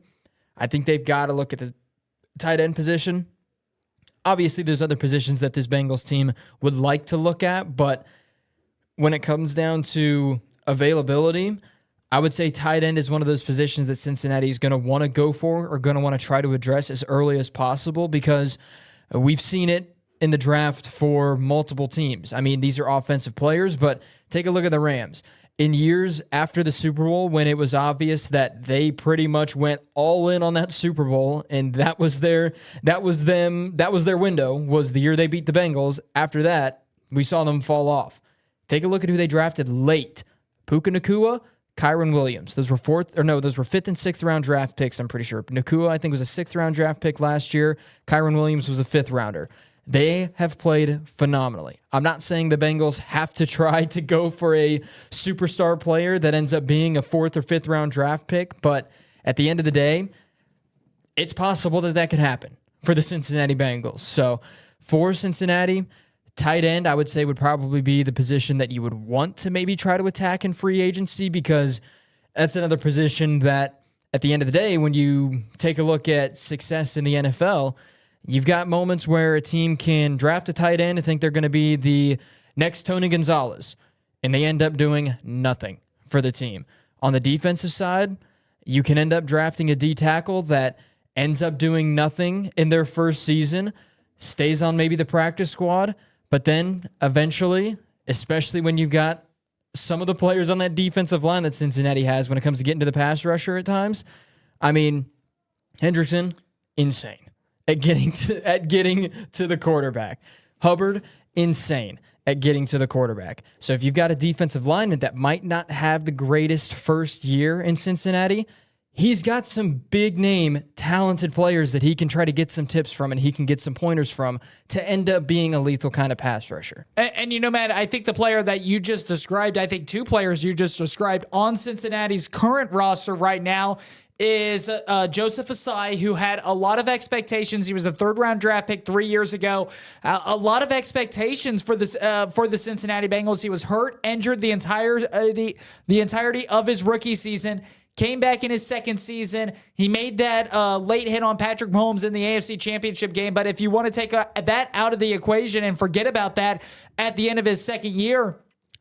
I think they've got to look at the tight end position. Obviously, there's other positions that this Bengals team would like to look at, but when it comes down to availability, I would say tight end is one of those positions that Cincinnati is going to want to go for or going to want to try to address as early as possible, because we've seen it in the draft for multiple teams. I mean, these are offensive players, but take a look at the Rams. In years after the Super Bowl, when it was obvious that they pretty much went all in on that Super Bowl, and that was their window, was the year they beat the Bengals. After that, we saw them fall off. Take a look at who they drafted late. Puka Nacua, Kyron Williams. Those were fifth and sixth round draft picks, I'm pretty sure. Nacua, I think, was a sixth round draft pick last year. Kyron Williams was a fifth rounder. They have played phenomenally. I'm not saying the Bengals have to try to go for a superstar player that ends up being a fourth or fifth round draft pick, but at the end of the day, it's possible that could happen for the Cincinnati Bengals. So for Cincinnati, tight end, I would say, would probably be the position that you would want to maybe try to attack in free agency, because that's another position that at the end of the day, when you take a look at success in the NFL, you've got moments where a team can draft a tight end and think they're going to be the next Tony Gonzalez, and they end up doing nothing for the team. On the defensive side, you can end up drafting a D tackle that ends up doing nothing in their first season, stays on maybe the practice squad, but then eventually, especially when you've got some of the players on that defensive line that Cincinnati has when it comes to getting to the pass rusher at times, I mean, Hendrickson, insane at getting to the quarterback. Hubbard, insane at getting to the quarterback. So if you've got a defensive lineman that might not have the greatest first year in Cincinnati, he's got some big name, talented players that he can try to get some tips from and he can get some pointers from to end up being a lethal kind of pass rusher. And you know, Matt, I think the player that you just described, I think two players you just described on Cincinnati's current roster right now is Joseph Asai, who had a lot of expectations. He was a third-round draft pick 3 years ago. A lot of expectations for the Cincinnati Bengals. He was hurt, injured the entirety of his rookie season. Came back in his second season. He made that late hit on Patrick Mahomes in the AFC Championship game. But if you want to take that out of the equation and forget about that at the end of his second year,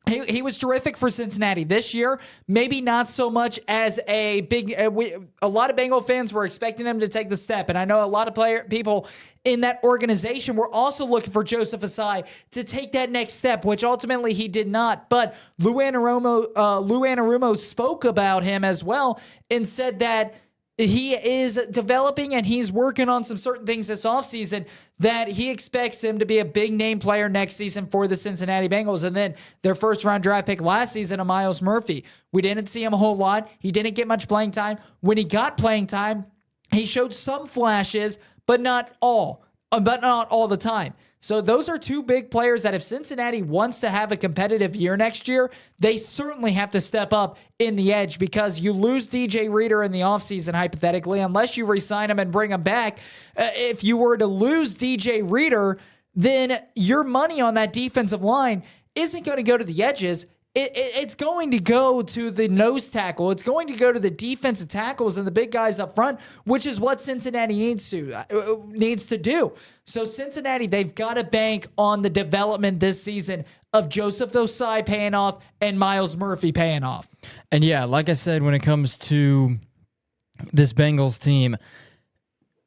he was terrific for Cincinnati this year. Maybe not so much as a big. A lot of Bengal fans were expecting him to take the step, and I know a lot of people in that organization were also looking for Joseph Asai to take that next step, which ultimately he did not. But Lou Anarumo spoke about him as well and said that he is developing and he's working on some certain things this offseason that he expects him to be a big name player next season for the Cincinnati Bengals. And then their first round draft pick last season of Myles Murphy. We didn't see him a whole lot. He didn't get much playing time. When he got playing time, he showed some flashes, but not all the time. So those are two big players that if Cincinnati wants to have a competitive year next year, they certainly have to step up in the edge, because you lose DJ Reader in the offseason, hypothetically, unless you re-sign him and bring him back. If you were to lose DJ Reader, then your money on that defensive line isn't going to go to the edges. It's going to go to the nose tackle. It's going to go to the defensive tackles and the big guys up front, which is what Cincinnati needs to do. So Cincinnati, they've got to bank on the development this season of Joseph Osai paying off and Miles Murphy paying off. And yeah, like I said, when it comes to this Bengals team,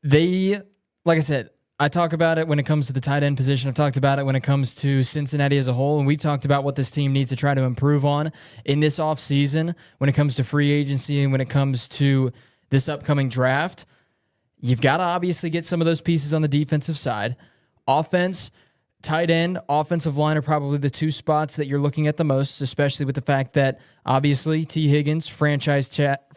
like I said, I talk about it when it comes to the tight end position. I've talked about it when it comes to Cincinnati as a whole, and we've talked about what this team needs to try to improve on in this offseason when it comes to free agency and when it comes to this upcoming draft. You've got to obviously get some of those pieces on the defensive side. Offense, tight end, offensive line are probably the two spots that you're looking at the most, especially with the fact that obviously T. Higgins, franchise tagged.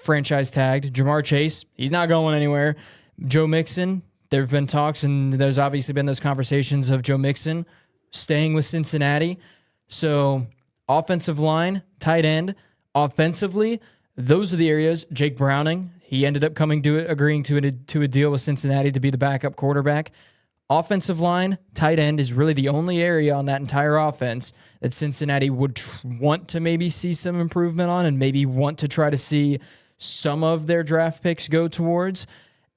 Jamar Chase, he's not going anywhere. Joe Mixon, there have been talks, and there's obviously been those conversations of Joe Mixon staying with Cincinnati. So offensive line, tight end, offensively, those are the areas. Jake Browning, he ended up agreeing to a deal with Cincinnati to be the backup quarterback. Offensive line, tight end is really the only area on that entire offense that Cincinnati would want to maybe see some improvement on and maybe want to try to see some of their draft picks go towards.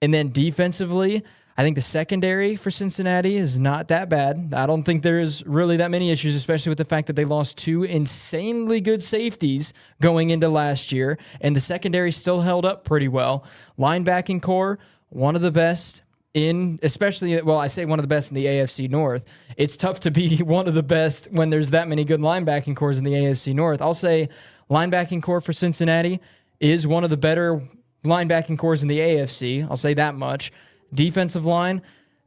And then defensively, I think the secondary for Cincinnati is not that bad. I don't think there's really that many issues, especially with the fact that they lost two insanely good safeties going into last year, and the secondary still held up pretty well. Linebacking core, one of the best I say one of the best in the AFC North. It's tough to be one of the best when there's that many good linebacking cores in the AFC North. I'll say linebacking core for Cincinnati is one of the better linebacking cores in the AFC. I'll say that much. Defensive line,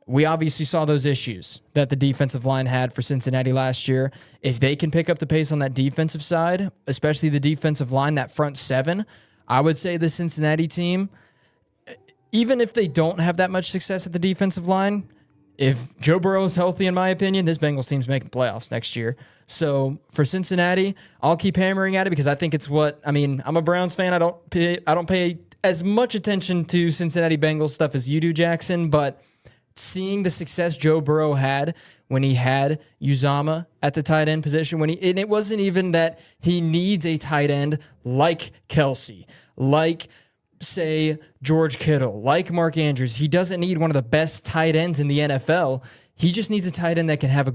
we obviously saw those issues that the defensive line had for Cincinnati last year. If they can pick up the pace on that defensive side, especially the defensive line, that front seven, I would say the Cincinnati team, even if they don't have that much success at the defensive line, if Joe Burrow is healthy, in my opinion, this Bengals team's making the playoffs next year. So for Cincinnati, I'll keep hammering at it because I think it's I'm a Browns fan. I don't pay as much attention to Cincinnati Bengals stuff as you do, Jackson, but seeing the success Joe Burrow had when he had Uzomah at the tight end position, and it wasn't even that he needs a tight end like Kelsey, like, say, George Kittle, like Mark Andrews. He doesn't need one of the best tight ends in the NFL. He just needs a tight end that can have a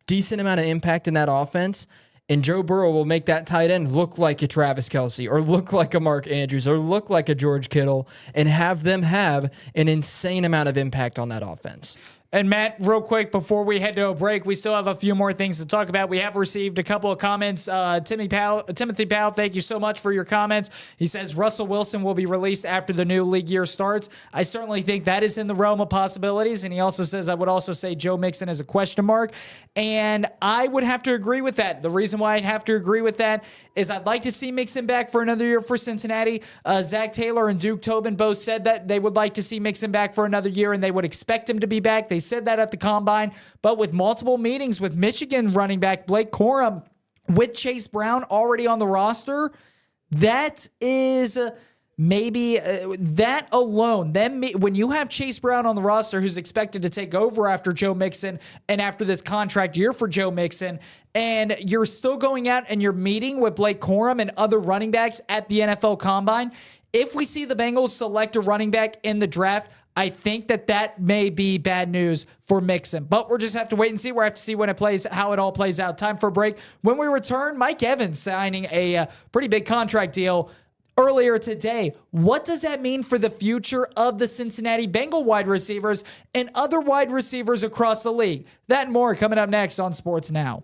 decent amount of impact in that offense. And Joe Burrow will make that tight end look like a Travis Kelce or look like a Mark Andrews or look like a George Kittle and have them have an insane amount of impact on that offense. And Matt, real quick, before we head to a break, we still have a few more things to talk about. We have received a couple of comments. Timothy Powell, thank you so much for your comments. He says Russell Wilson will be released after the new league year starts. I certainly think that is in the realm of possibilities. And he also says, I would also say Joe Mixon is a question mark. And I would have to agree with that. The reason why I'd have to agree with that is I'd like to see Mixon back for another year for Cincinnati. Zach Taylor and Duke Tobin both said that they would like to see Mixon back for another year and they would expect him to be back. They said that at the Combine, but with multiple meetings with Michigan running back Blake Corum, with Chase Brown already on the roster, that is maybe that alone. Then when you have Chase Brown on the roster who's expected to take over after Joe Mixon and after this contract year for Joe Mixon, and you're still going out and you're meeting with Blake Corum and other running backs at the NFL Combine, if we see the Bengals select a running back in the draft, I think that may be bad news for Mixon. But we'll just have to wait and see. We'll have to see how it all plays out. Time for a break. When we return, Mike Evans signing a pretty big contract deal earlier today. What does that mean for the future of the Cincinnati Bengal wide receivers and other wide receivers across the league? That and more coming up next on Sports Now.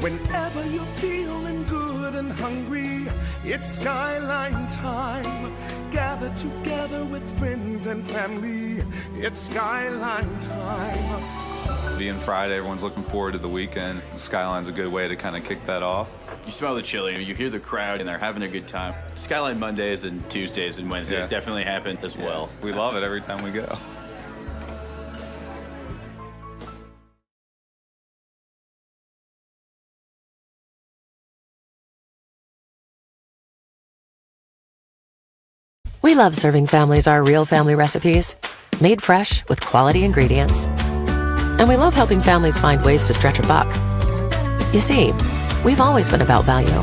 Whenever you're feeling good and hungry, it's Skyline time. Gather together with friends and family. It's Skyline time. Being Friday, everyone's looking forward to the weekend. Skyline's a good way to kind of kick that off. You smell the chili, you hear the crowd, and they're having a good time. Skyline Mondays and Tuesdays and Wednesdays definitely happen as well. We love it every time we go. We love serving families our real family recipes, made fresh with quality ingredients. And we love helping families find ways to stretch a buck. You see, we've always been about value,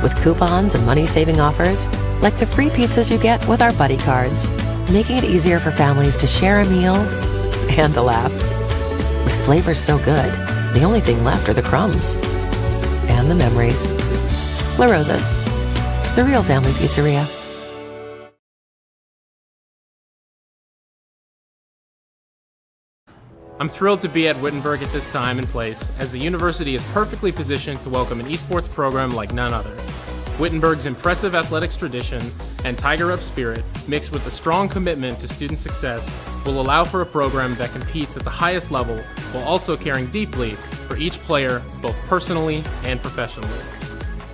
with coupons and money-saving offers, like the free pizzas you get with our buddy cards, making it easier for families to share a meal and a laugh. With flavors so good, the only thing left are the crumbs and the memories. La Rosa's, the real family pizzeria. I'm thrilled to be at Wittenberg at this time and place, as the university is perfectly positioned to welcome an esports program like none other. Wittenberg's impressive athletics tradition and Tiger-Up spirit, mixed with a strong commitment to student success, will allow for a program that competes at the highest level while also caring deeply for each player, both personally and professionally.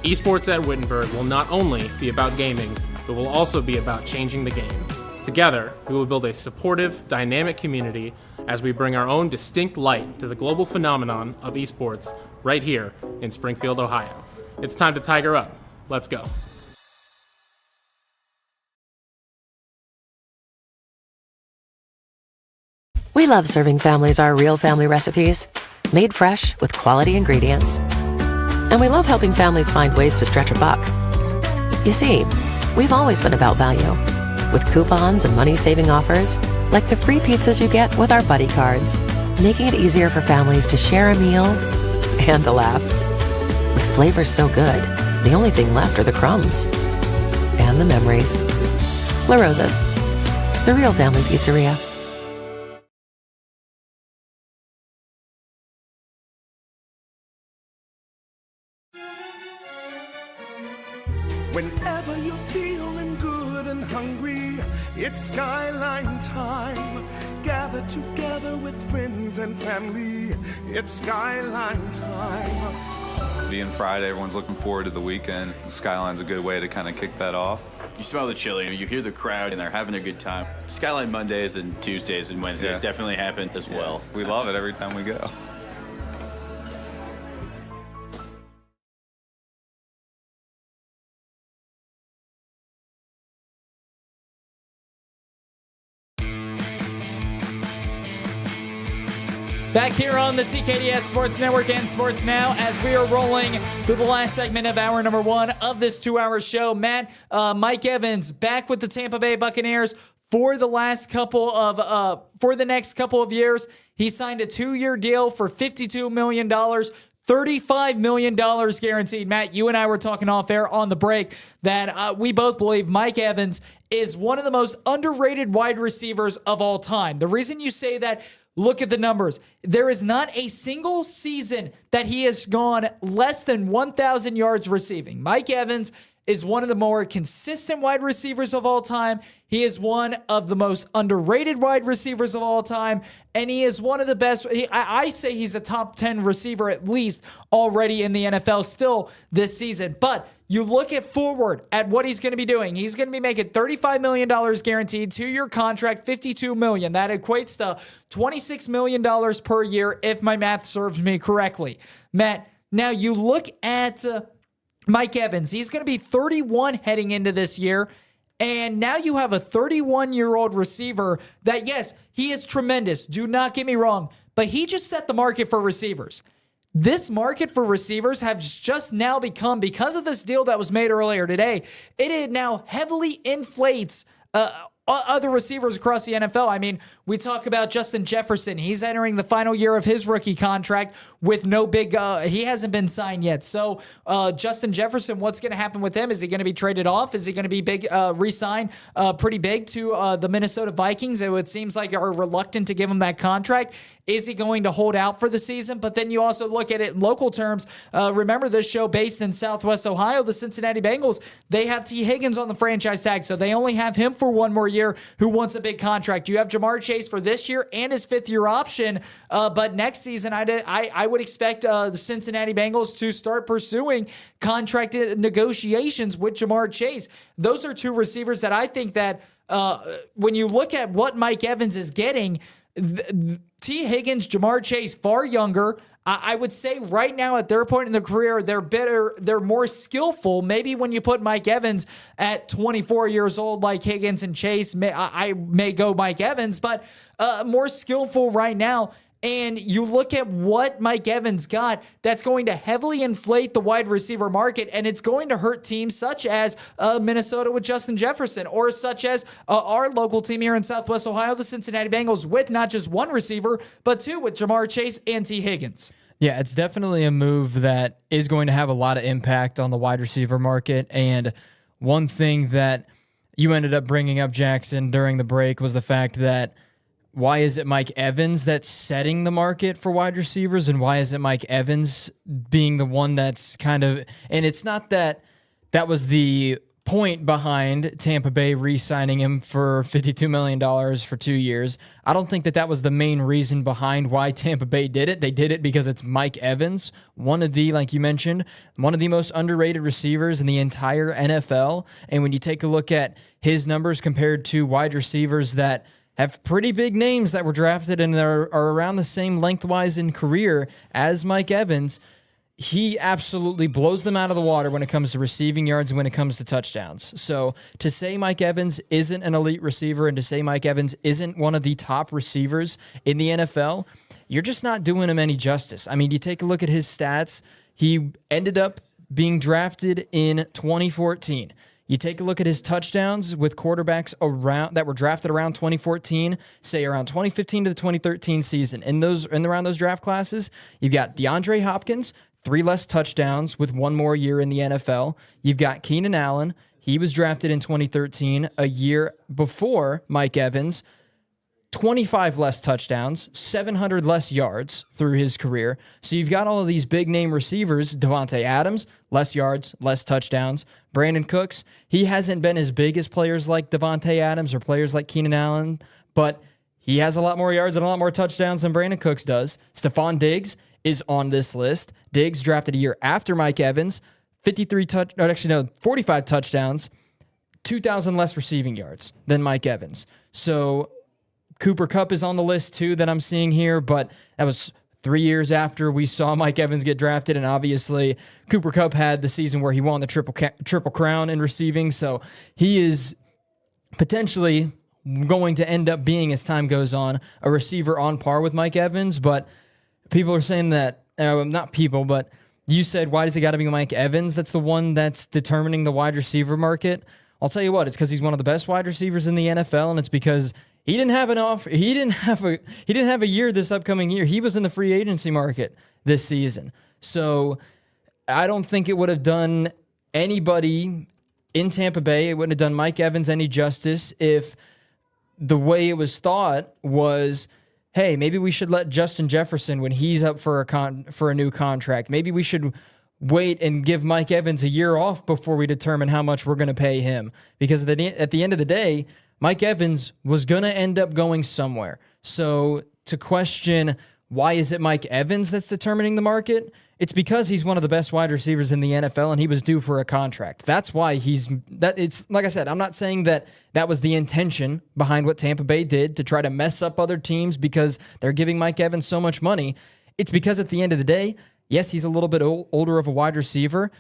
Esports at Wittenberg will not only be about gaming, but will also be about changing the game. Together, we will build a supportive, dynamic community as we bring our own distinct light to the global phenomenon of esports right here in Springfield, Ohio. It's time to Tiger Up. Let's go. We love serving families our real family recipes, made fresh with quality ingredients. And we love helping families find ways to stretch a buck. You see, we've always been about value, with coupons and money-saving offers, like the free pizzas you get with our buddy cards, making it easier for families to share a meal and a laugh. With flavors so good, the only thing left are the crumbs and the memories. La Rosa's, the real family pizzeria. Whenever you're feeling good and hungry, it's Skyline time. Gather together with friends and family. It's Skyline time. Being Friday, everyone's looking forward to the weekend. Skyline's a good way to kind of kick that off. You smell the chili, you hear the crowd, and they're having a good time. Skyline Mondays and Tuesdays and Wednesdays definitely happen as well. We love it every time we go. Back here on the TKDS Sports Network and Sports Now as we are rolling through the last segment of hour number one of this 2-hour show. Matt, Mike Evans back with the Tampa Bay Buccaneers for the next couple of years. He signed a 2-year deal for $52 million. $35 million guaranteed. Matt, you and I were talking off air on the break that we both believe Mike Evans is one of the most underrated wide receivers of all time. The reason you say that, look at the numbers. There is not a single season that he has gone less than 1,000 yards receiving. Mike Evans is one of the more consistent wide receivers of all time. He is one of the most underrated wide receivers of all time, and he is one of the best. I say he's a top 10 receiver at least already in the NFL still this season. But you look at forward at what he's going to be doing. He's going to be making $35 million guaranteed, 2-year contract, $52 million. That equates to $26 million per year if my math serves me correctly. Matt, now you look at Mike Evans. He's going to be 31 heading into this year. And now you have a 31-year-old receiver that, yes, he is tremendous. Do not get me wrong. But he just set the market for receivers. This market for receivers has just now become, because of this deal that was made earlier today, it now heavily inflates other receivers across the NFL. I mean, we talk about Justin Jefferson. He's entering the final year of his rookie contract with no big, he hasn't been signed yet. So Justin Jefferson, what's going to happen with him? Is he going to be traded off? Is he going to be big, re-signed pretty big to the Minnesota Vikings? It seems like are reluctant to give him that contract. Is he going to hold out for the season? But then you also look at it in local terms. Remember this show based in Southwest Ohio, the Cincinnati Bengals, they have T. Higgins on the franchise tag, so they only have him for one more year who wants a big contract. You have Jamar Chase for this year and his 5th-year option, but next season I would expect the Cincinnati Bengals to start pursuing contract negotiations with Jamar Chase. Those are two receivers that I think that when you look at what Mike Evans is getting, T. Higgins, Jamar Chase, far younger. I would say right now at their point in their career, they're better. They're more skillful. Maybe when you put Mike Evans at 24 years old, like Higgins and Chase, I may go Mike Evans, but more skillful right now. And you look at what Mike Evans got, that's going to heavily inflate the wide receiver market, and it's going to hurt teams such as Minnesota with Justin Jefferson, or such as our local team here in Southwest Ohio, the Cincinnati Bengals, with not just one receiver, but two, with Jamar Chase and T. Higgins. Yeah, it's definitely a move that is going to have a lot of impact on the wide receiver market. And one thing that you ended up bringing up, Jackson, during the break was the fact that why is it Mike Evans that's setting the market for wide receivers, and why is it Mike Evans being the one that's kind of, and it's not that was the point behind Tampa Bay re-signing him for $52 million for 2 years. I don't think that was the main reason behind why Tampa Bay did it. They did it because it's Mike Evans, one of the, like you mentioned, one of the most underrated receivers in the entire NFL. And when you take a look at his numbers compared to wide receivers that have pretty big names that were drafted and are around the same lengthwise in career as Mike Evans, he absolutely blows them out of the water when it comes to receiving yards and when it comes to touchdowns. So to say Mike Evans isn't an elite receiver and to say Mike Evans isn't one of the top receivers in the NFL, you're just not doing him any justice. I mean, you take a look at his stats. He ended up being drafted in 2014. You take a look at his touchdowns with quarterbacks around that were drafted around 2014, say around 2015 to the 2013 season. In around those draft classes, you've got DeAndre Hopkins, 3 less touchdowns with 1 more year in the NFL. You've got Keenan Allen. He was drafted in 2013, a year before Mike Evans. 25 less touchdowns, 700 less yards through his career. So you've got all of these big name receivers. Devontae Adams, less yards, less touchdowns. Brandon Cooks, he hasn't been as big as players like Devontae Adams or players like Keenan Allen, but he has a lot more yards and a lot more touchdowns than Brandon Cooks does. Stephon Diggs is on this list. Diggs drafted a year after Mike Evans, 45 touchdowns, 2,000 less receiving yards than Mike Evans. So Cooper Kupp is on the list too that I'm seeing here, but that was 3 years after we saw Mike Evans get drafted, and obviously Cooper Kupp had the season where he won the triple crown in receiving, so he is potentially going to end up being, as time goes on, a receiver on par with Mike Evans. But people are saying that, not people, but you said, why does it got to be Mike Evans that's the one that's determining the wide receiver market? I'll tell you what, it's because he's one of the best wide receivers in the NFL, and it's because he didn't have a year this upcoming year. He was in the free agency market this season. So I don't think it would have done anybody in Tampa Bay, it wouldn't have done Mike Evans any justice if the way it was thought was, hey, maybe we should let Justin Jefferson, when he's up for a new contract, maybe we should wait and give Mike Evans a year off before we determine how much we're going to pay him. Because at the end of the day, Mike Evans was going to end up going somewhere. So to question why is it Mike Evans that's determining the market, it's because he's one of the best wide receivers in the NFL and he was due for a contract. That's why it's like I said, I'm not saying that was the intention behind what Tampa Bay did to try to mess up other teams because they're giving Mike Evans so much money. It's because at the end of the day, yes, he's a little bit older of a wide receiver,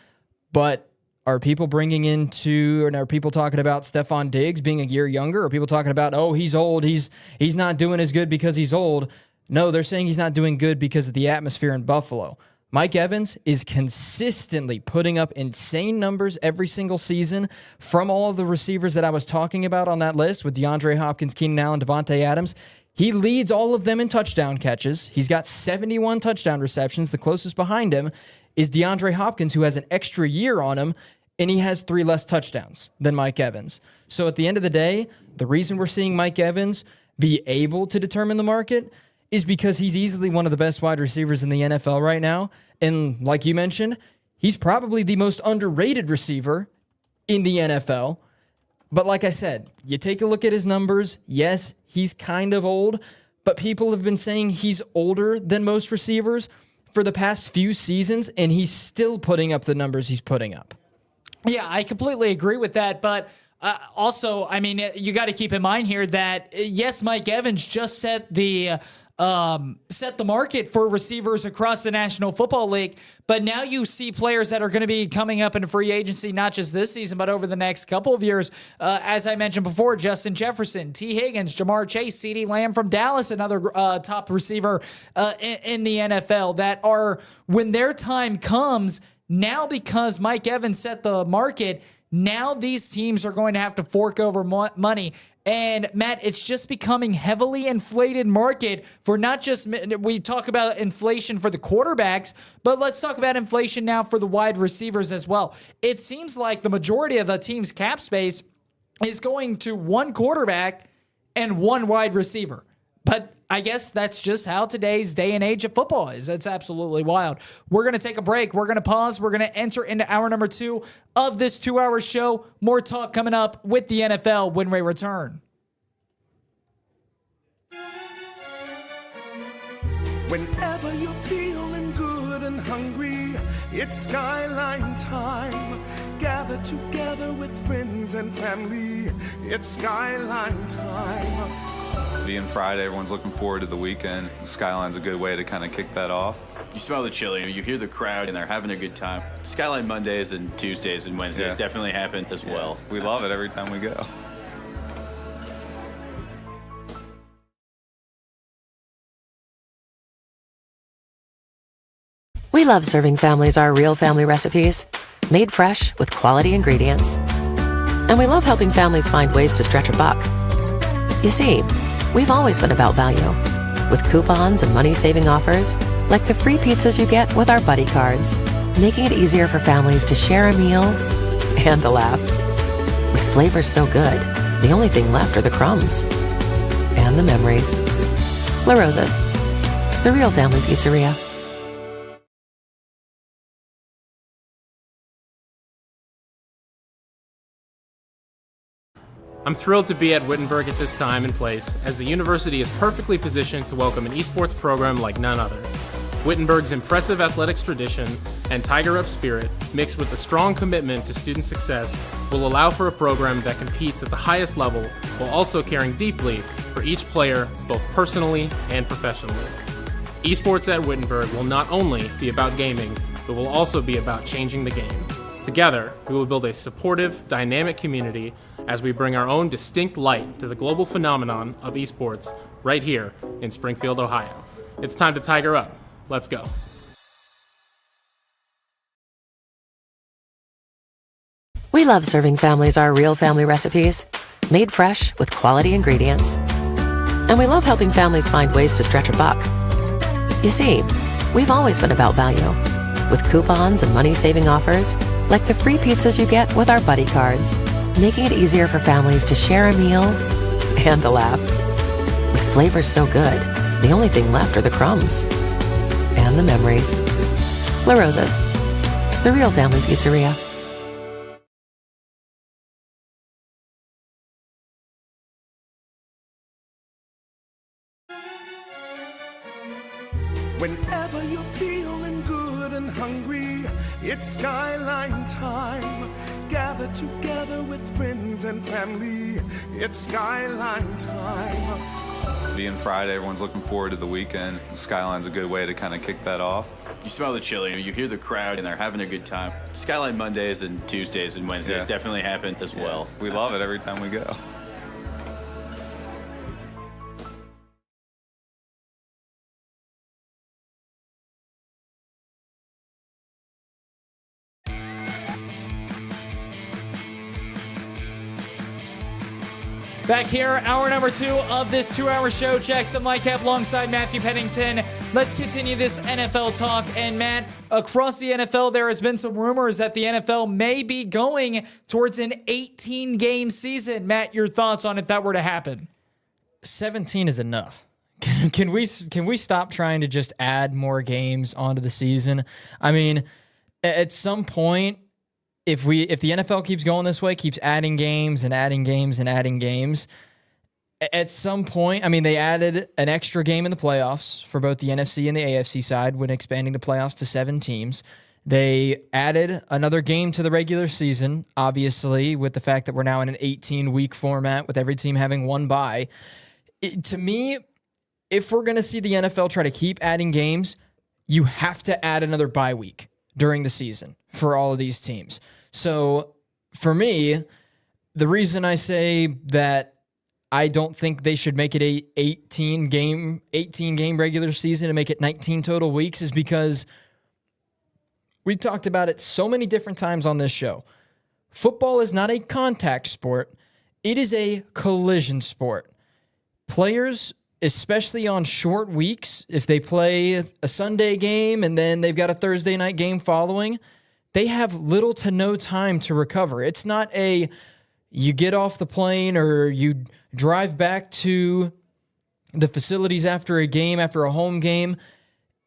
but are people are people talking about Stephon Diggs being a year younger? Are people talking about, oh, he's old, he's not doing as good because he's old? No, they're saying he's not doing good because of the atmosphere in Buffalo. Mike Evans is consistently putting up insane numbers every single season from all of the receivers that I was talking about on that list with DeAndre Hopkins, Keenan Allen, Devontae Adams. He leads all of them in touchdown catches. He's got 71 touchdown receptions. The closest behind him is DeAndre Hopkins, who has an extra year on him, and he has 3 less touchdowns than Mike Evans. So at the end of the day, the reason we're seeing Mike Evans be able to determine the market is because he's easily one of the best wide receivers in the NFL right now. And like you mentioned, he's probably the most underrated receiver in the NFL. But like I said, you take a look at his numbers. Yes, he's kind of old, but people have been saying he's older than most receivers for the past few seasons, and he's still putting up the numbers he's putting up. Yeah, I completely agree with that, but Also, I mean, you got to keep in mind here that yes, Mike Evans just set the market for receivers across the National Football League, but now you see players that are going to be coming up in free agency, not just this season, but over the next couple of years. As I mentioned before, Justin Jefferson, T. Higgins, Jamar Chase, CeeDee Lamb from Dallas, another top receiver in the NFL that are, when their time comes, now because Mike Evans set the market, now these teams are going to have to fork over money. And Matt, it's just becoming heavily inflated market for not just, we talk about inflation for the quarterbacks, but let's talk about inflation now for the wide receivers as well. It seems like the majority of the team's cap space is going to one quarterback and one wide receiver. But I guess that's just how today's day and age of football is. It's absolutely wild. We're going to take a break. We're going to pause. We're going to enter into hour number 2 of this 2-hour show. More talk coming up with the NFL when we return. Whenever you're feeling good and hungry, it's Skyline time. Gather together with friends and family. It's Skyline time. Being Friday, everyone's looking forward to the weekend. Skyline's a good way to kind of kick that off. You smell the chili, you hear the crowd, and they're having a good time. Skyline Mondays and Tuesdays and Wednesdays definitely happen as well. We love it every time we go. We love serving families our real family recipes, made fresh with quality ingredients. And we love helping families find ways to stretch a buck. You see, we've always been about value, with coupons and money-saving offers, like the free pizzas you get with our buddy cards, making it easier for families to share a meal and a laugh. With flavors so good, the only thing left are the crumbs. And the memories. La Rosa's, the real family pizzeria. I'm thrilled to be at Wittenberg at this time and place, as the university is perfectly positioned to welcome an esports program like none other. Wittenberg's impressive athletics tradition and Tiger-Up spirit, mixed with a strong commitment to student success, will allow for a program that competes at the highest level while also caring deeply for each player, both personally and professionally. Esports at Wittenberg will not only be about gaming, but will also be about changing the game. Together, we will build a supportive, dynamic community as we bring our own distinct light to the global phenomenon of esports right here in Springfield, Ohio. It's time to Tiger Up. Let's go. We love serving families our real family recipes, made fresh with quality ingredients. And we love helping families find ways to stretch a buck. You see, we've always been about value, with coupons and money-saving offers, like the free pizzas you get with our buddy cards, making it easier for families to share a meal and a laugh. With flavors so good, the only thing left are the crumbs. And the memories. La Rosa's, the real family pizzeria. Whenever you're feeling good and hungry, it's Skyline time. Gather together with friends and family. It's Skyline time. Being Friday, everyone's looking forward to the weekend. Skyline's a good way to kind of kick that off. You smell the chili, you hear the crowd, and they're having a good time. Skyline Mondays and Tuesdays and Wednesdays definitely happen as well. We love it every time we go. Back here, hour number 2 of this 2-hour show. Jackson Lightcap alongside Matthew Pennington. Let's continue this NFL talk. And Matt, across the NFL, there has been some rumors that the NFL may be going towards an 18-game season. Matt, your thoughts on if that were to happen? 17 is enough. Can we stop trying to just add more games onto the season? I mean, at some point, if the NFL keeps going this way, keeps adding games and adding games and adding games, at some point, I mean, they added an extra game in the playoffs for both the NFC and the AFC side when expanding the playoffs to 7 teams. They added another game to the regular season, obviously, with the fact that we're now in an 18-week format with every team having one bye. To me, if we're going to see the NFL try to keep adding games, you have to add another bye week during the season for all of these teams. So for me, the reason I say that I don't think they should make it a 18 game regular season and make it 19 total weeks is because we talked about it so many different times on this show. Football is not a contact sport. It is a collision sport. Players, especially on short weeks, if they play a Sunday game and then they've got a Thursday night game following, they have little to no time to recover. It's not you get off the plane or you drive back to the facilities after a game, after a home game,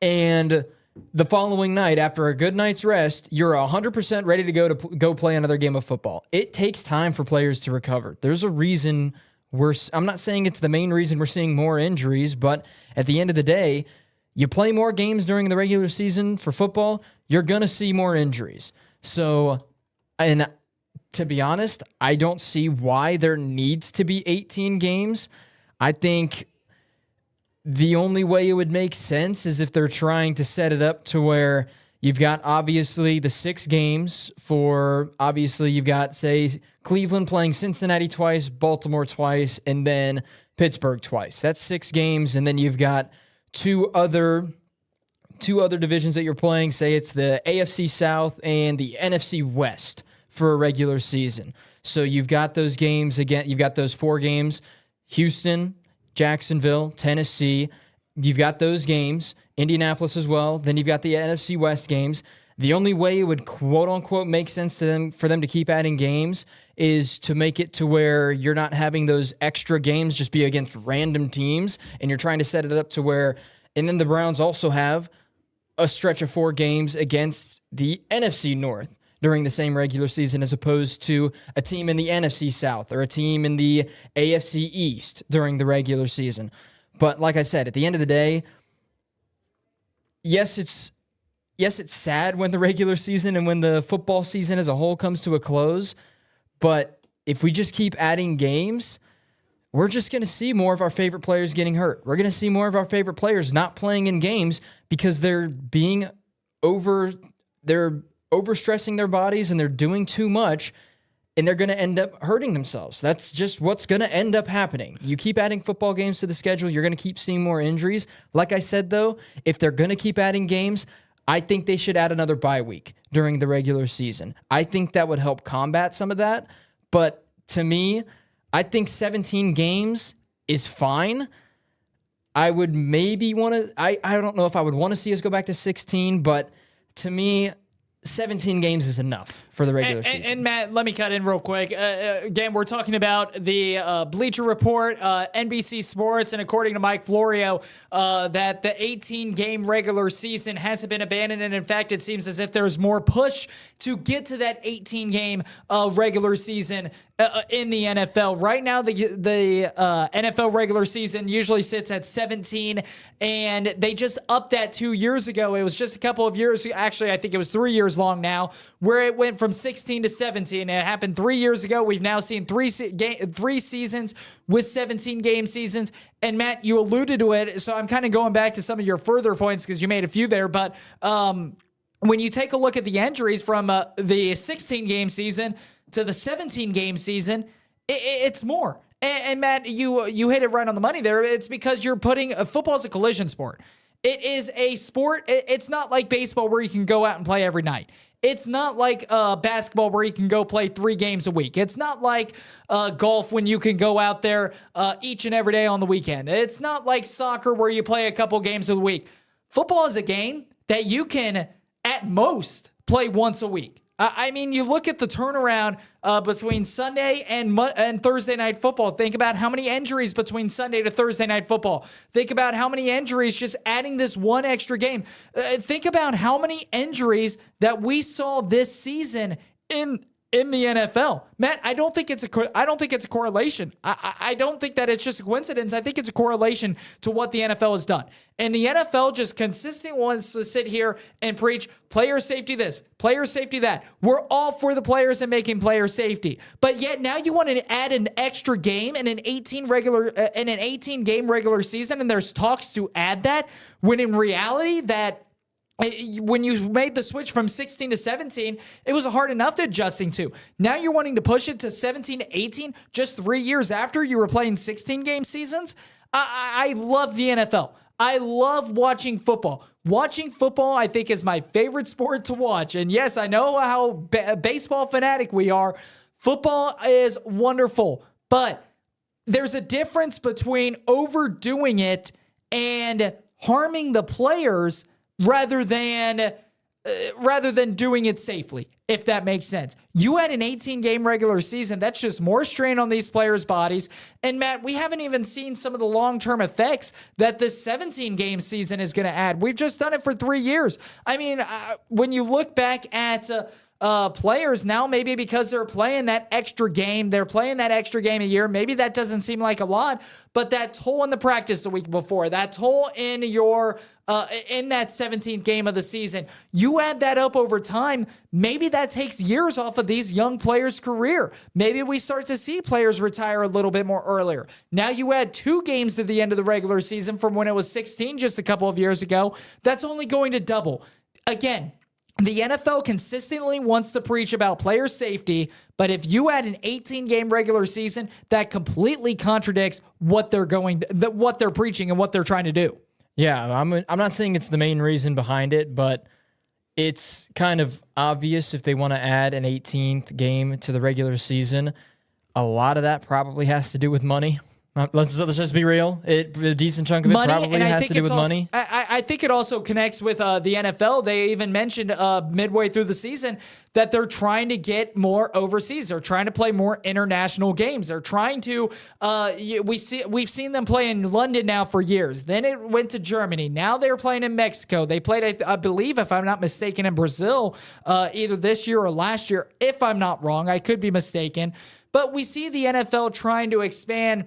and the following night, after a good night's rest, you're 100% ready to go play another game of football. It takes time for players to recover. There's a reason I'm not saying it's the main reason we're seeing more injuries, but at the end of the day, you play more games during the regular season for football, you're going to see more injuries. So, and to be honest, I don't see why there needs to be 18 games. I think the only way it would make sense is if they're trying to set it up to where you've got obviously the 6 games you've got, say, Cleveland playing Cincinnati twice, Baltimore twice, and then Pittsburgh twice. That's 6 games, and then you've got two other divisions that you're playing. Say it's the AFC South and the NFC West for a regular season. So you've got those games again. You've got those 4 games: Houston, Jacksonville, Tennessee. You've got those games. Indianapolis as well. Then you've got the NFC West games. The only way it would quote-unquote make sense for them to keep adding games is to make it to where you're not having those extra games just be against random teams, and you're trying to set it up to where, and then the Browns also have a stretch of 4 games against the NFC North during the same regular season as opposed to a team in the NFC South or a team in the AFC East during the regular season. But like I said, at the end of the day, yes, it's sad when the regular season and when the football season as a whole comes to a close, but if we just keep adding games, we're just going to see more of our favorite players getting hurt. We're going to see more of our favorite players not playing in games because they're overstressing their bodies and they're doing too much, and they're going to end up hurting themselves. That's just what's going to end up happening. You keep adding football games to the schedule, you're going to keep seeing more injuries. Like I said, though, if they're going to keep adding games, I think they should add another bye week during the regular season. I think that would help combat some of that. But to me, I think 17 games is fine. I would maybe want to, I don't know if I would want to see us go back to 16, but to me, 17 games is enough for the regular season. And Matt, let me cut in real quick. Again, we're talking about the Bleacher Report, NBC Sports, and according to Mike Florio, that the 18-game regular season hasn't been abandoned. And in fact, it seems as if there's more push to get to that 18-game regular season in the NFL. Right now, the NFL regular season usually sits at 17, and they just upped that 2 years ago. It was just a couple of years. Actually, I think it was 3 years long now, where it went from 16 to 17. It happened 3 years ago. We've now seen three seasons with 17-game seasons. And Matt, you alluded to it, so I'm kind of going back to some of your further points because you made a few there. But when you take a look at the injuries from the 16-game season to the 17-game season, it's more. And Matt, you hit it right on the money there. It's because you're putting football as a collision sport. It is a sport. It's not like baseball where you can go out and play every night. It's not like basketball where you can go play 3 games a week. It's not like golf when you can go out there each and every day on the weekend. It's not like soccer where you play a couple games a week. Football is a game that you can at most play once a week. I mean, you look at the turnaround between Sunday and Thursday night football. Think about how many injuries between Sunday to Thursday night football. Think about how many injuries just adding this one extra game. Think about how many injuries that we saw this season in in the NFL. Matt, I don't think it's a correlation. I don't think that it's just a coincidence. I think it's a correlation to what the NFL has done. And the NFL just consistently wants to sit here and preach player safety this, player safety that. We're all for the players and making player safety. But yet now you want to add an extra game in an 18 game regular season, and there's talks to add that, when in reality that when you made the switch from 16 to 17, it was hard enough to adjusting to. Now you're wanting to push it to 17 to 18 just 3 years after you were playing 16-game seasons? I love the NFL. I love watching football. Watching football, I think, is my favorite sport to watch. And yes, I know how baseball fanatic we are. Football is wonderful. But there's a difference between overdoing it and harming the players rather than doing it safely, if that makes sense. You had an 18-game regular season. That's just more strain on these players' bodies. And, Matt, we haven't even seen some of the long-term effects that this 17-game season is going to add. We've just done it for 3 years. I mean, when you look back at players now, maybe because they're playing that extra game a year, maybe that doesn't seem like a lot, but that toll in the practice the week before, that toll in your in that 17th game of the season, you add that up over time, maybe that takes years off of these young players' career. Maybe we start to see players retire a little bit more earlier. Now you add 2 games to the end of the regular season from when it was 16 just a couple of years ago. That's only going to double. Again, the NFL consistently wants to preach about player safety, but if you add an 18-game regular season, that completely contradicts what they're preaching and what they're trying to do. Yeah, I'm not saying it's the main reason behind it, but it's kind of obvious if they want to add an 18th game to the regular season. A lot of that probably has to do with money. Let's just be real. A decent chunk of it probably has to do with money. I think it also connects with the NFL. They even mentioned midway through the season that they're trying to get more overseas. They're trying to play more international games. They're trying to. We've seen them play in London now for years. Then it went to Germany. Now they're playing in Mexico. They played, I believe, if I'm not mistaken, in Brazil either this year or last year. If I'm not wrong, I could be mistaken. But we see the NFL trying to expand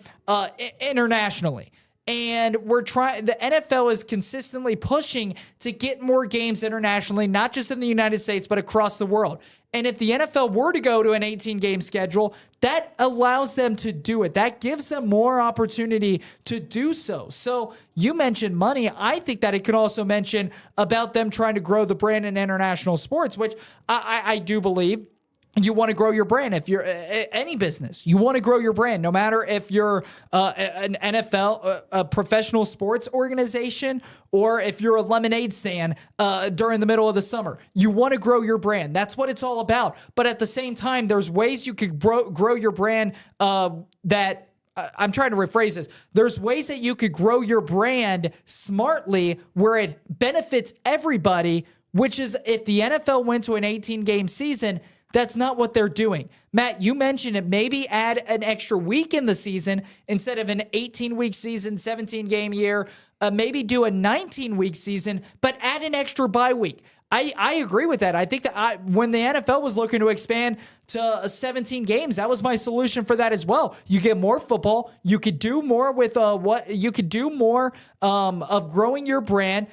internationally. And the NFL is consistently pushing to get more games internationally, not just in the United States, but across the world. And if the NFL were to go to an 18-game schedule, that allows them to do it. That gives them more opportunity to do so. So you mentioned money. I think that it could also mention about them trying to grow the brand in international sports, which I do believe. You want to grow your brand. If you're any business, you want to grow your brand, no matter if you're an NFL, a professional sports organization, or if you're a lemonade stand during the middle of the summer. You want to grow your brand. That's what it's all about. But at the same time, there's ways you could grow your brand that I'm trying to rephrase this. There's ways that you could grow your brand smartly where it benefits everybody, which is if the NFL went to an 18-game season, that's not what they're doing. Matt, you mentioned it. Maybe add an extra week in the season instead of an 18-week season, 17-game year. Maybe do a 19-week season, but add an extra bye week. I agree with that. I think that when the NFL was looking to expand to 17 games, that was my solution for that as well. You get more football. You could do more with of growing your brand.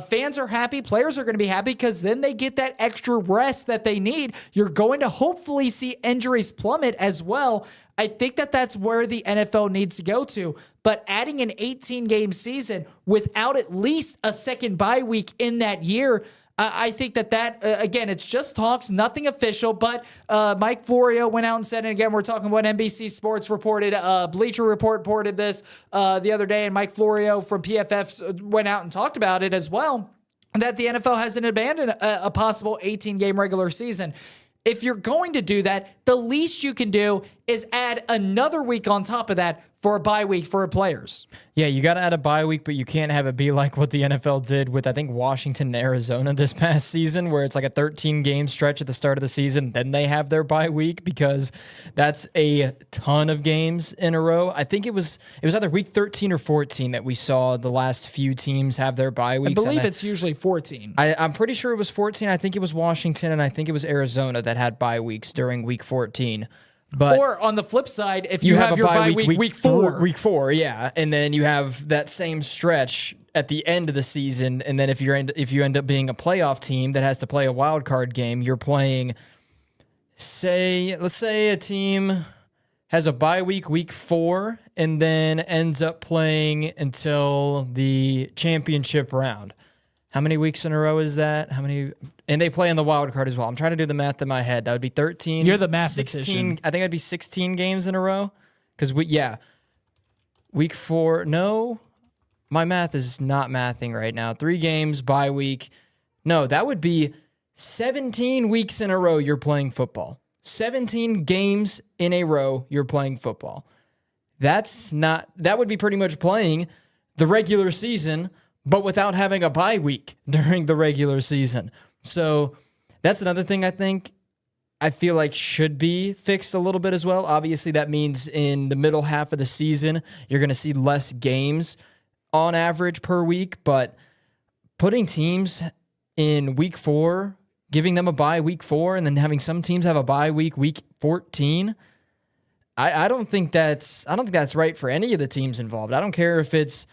Fans are happy. Players are going to be happy because then they get that extra rest that they need. You're going to hopefully see injuries plummet as well. I think that that's where the NFL needs to go to. But adding an 18-game season without at least a second bye week in that year, I think that again, it's just talks, nothing official, but Mike Florio went out and said, and again, we're talking about NBC Sports reported, Bleacher Report reported this the other day, and Mike Florio from PFF went out and talked about it as well, that the NFL hasn't abandoned a possible 18-game regular season. If you're going to do that, the least you can do is add another week on top of that for a bye week for players. Yeah, you got to add a bye week, but you can't have it be like what the NFL did with, I think, Washington and Arizona this past season, where it's like a 13-game stretch at the start of the season. Then they have their bye week because that's a ton of games in a row. I think it was either week 13 or 14 that we saw the last few teams have their bye weeks. I believe it's usually 14. I'm pretty sure it was 14. I think it was Washington, and I think it was Arizona that had bye weeks during week 14. But or on the flip side, if you have your bye week 4. Week 4, yeah. And then you have that same stretch at the end of the season. And then if you end up being a playoff team that has to play a wild card game, you're playing, let's say a team has a bye week 4, and then ends up playing until the championship round. How many weeks in a row is that? And they play in the wild card as well. I'm trying to do the math in my head. That would be 13. You're the mathematician. 16. I think that'd be 16 games in a row. Because week 4. No, my math is not mathing right now. 3 games bye week. No, that would be 17 weeks in a row you're playing football. 17 games in a row you're playing football. That would be pretty much playing the regular season, but without having a bye week during the regular season. So that's another thing I feel like should be fixed a little bit as well. Obviously, that means in the middle half of the season, you're going to see less games on average per week, but putting teams in week 4, giving them a bye week 4, and then having some teams have a bye week 14, I don't think that's right for any of the teams involved. I don't care if it's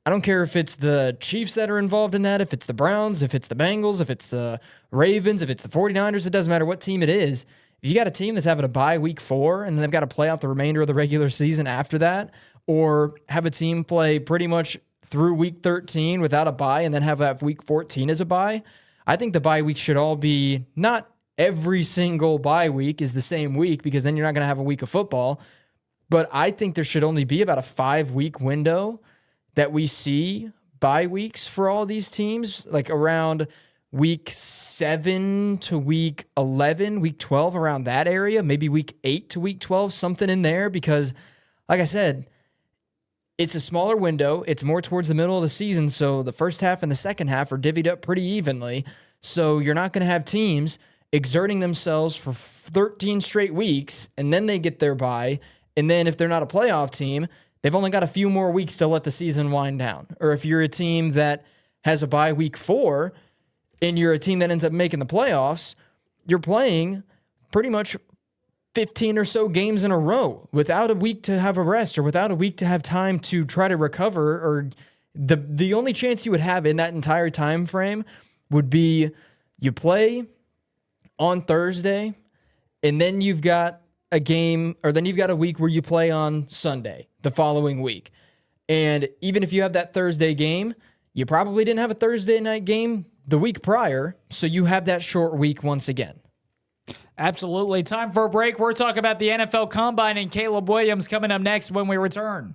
the Chiefs that are involved in that, if it's the Browns, if it's the Bengals, if it's the Ravens, if it's the 49ers, it doesn't matter what team it is. If you got a team that's having a bye week 4 and then they've got to play out the remainder of the regular season after that, or have a team play pretty much through week 13 without a bye and then have that week 14 as a bye, I think the bye week should all be, not every single bye week is the same week because then you're not going to have a week of football, but I think there should only be about a 5-week window that we see bye weeks for all these teams, like around week 7 to week 11, week 12, around that area, maybe week 8 to week 12, something in there, because like I said, it's a smaller window. It's more towards the middle of the season, so the first half and the second half are divvied up pretty evenly, so you're not going to have teams exerting themselves for 13 straight weeks, and then they get their bye, and then if they're not a playoff team, they've only got a few more weeks to let the season wind down. Or if you're a team that has a bye week 4 and you're a team that ends up making the playoffs, you're playing pretty much 15 or so games in a row without a week to have a rest or without a week to have time to try to recover. Or the only chance you would have in that entire time frame would be you play on Thursday and then you've got a game, or then you've got a week where you play on Sunday the following week. And even if you have that Thursday game, you probably didn't have a Thursday night game the week prior, so you have that short week once again. Absolutely. Time for a break. We're talking about the NFL Combine and Caleb Williams coming up next when we return.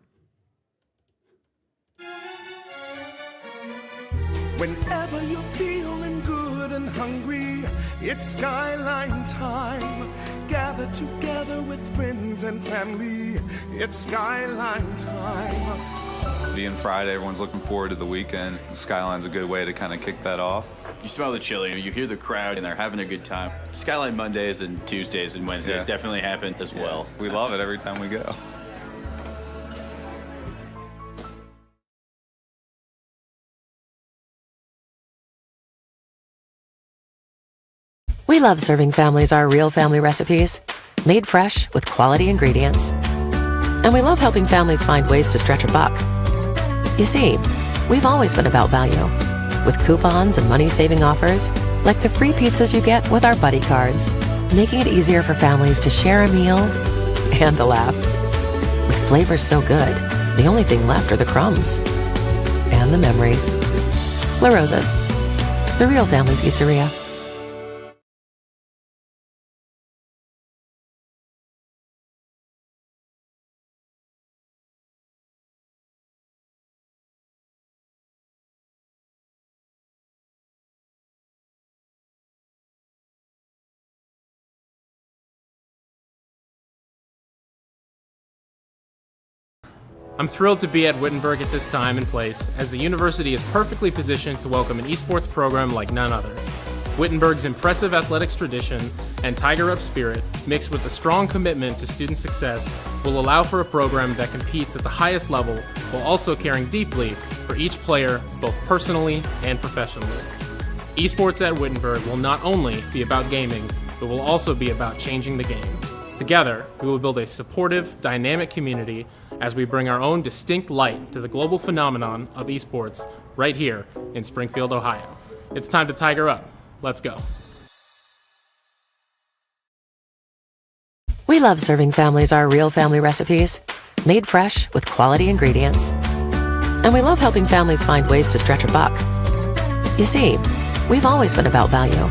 Whenever you're feeling good and hungry, it's Skyline time. Gather together with friends and family. It's Skyline time. Being Friday, everyone's looking forward to the weekend. Skyline's a good way to kind of kick that off. You smell the chili, you hear the crowd, and they're having a good time. Skyline Mondays and Tuesdays and Wednesdays definitely happen as well. We love it every time we go. We love serving families our real family recipes, made fresh with quality ingredients. And we love helping families find ways to stretch a buck. You see, we've always been about value, with coupons and money-saving offers, like the free pizzas you get with our buddy cards, making it easier for families to share a meal and a laugh. With flavors so good, the only thing left are the crumbs and the memories. La Rosa's, the real family pizzeria. I'm thrilled to be at Wittenberg at this time and place, as the university is perfectly positioned to welcome an esports program like none other. Wittenberg's impressive athletics tradition and Tiger Up spirit, mixed with a strong commitment to student success, will allow for a program that competes at the highest level while also caring deeply for each player, both personally and professionally. Esports at Wittenberg will not only be about gaming, but will also be about changing the game. Together, we will build a supportive, dynamic community as we bring our own distinct light to the global phenomenon of esports right here in Springfield, Ohio. It's time to Tiger Up. Let's go. We love serving families our real family recipes, made fresh with quality ingredients. And we love helping families find ways to stretch a buck. You see, we've always been about value,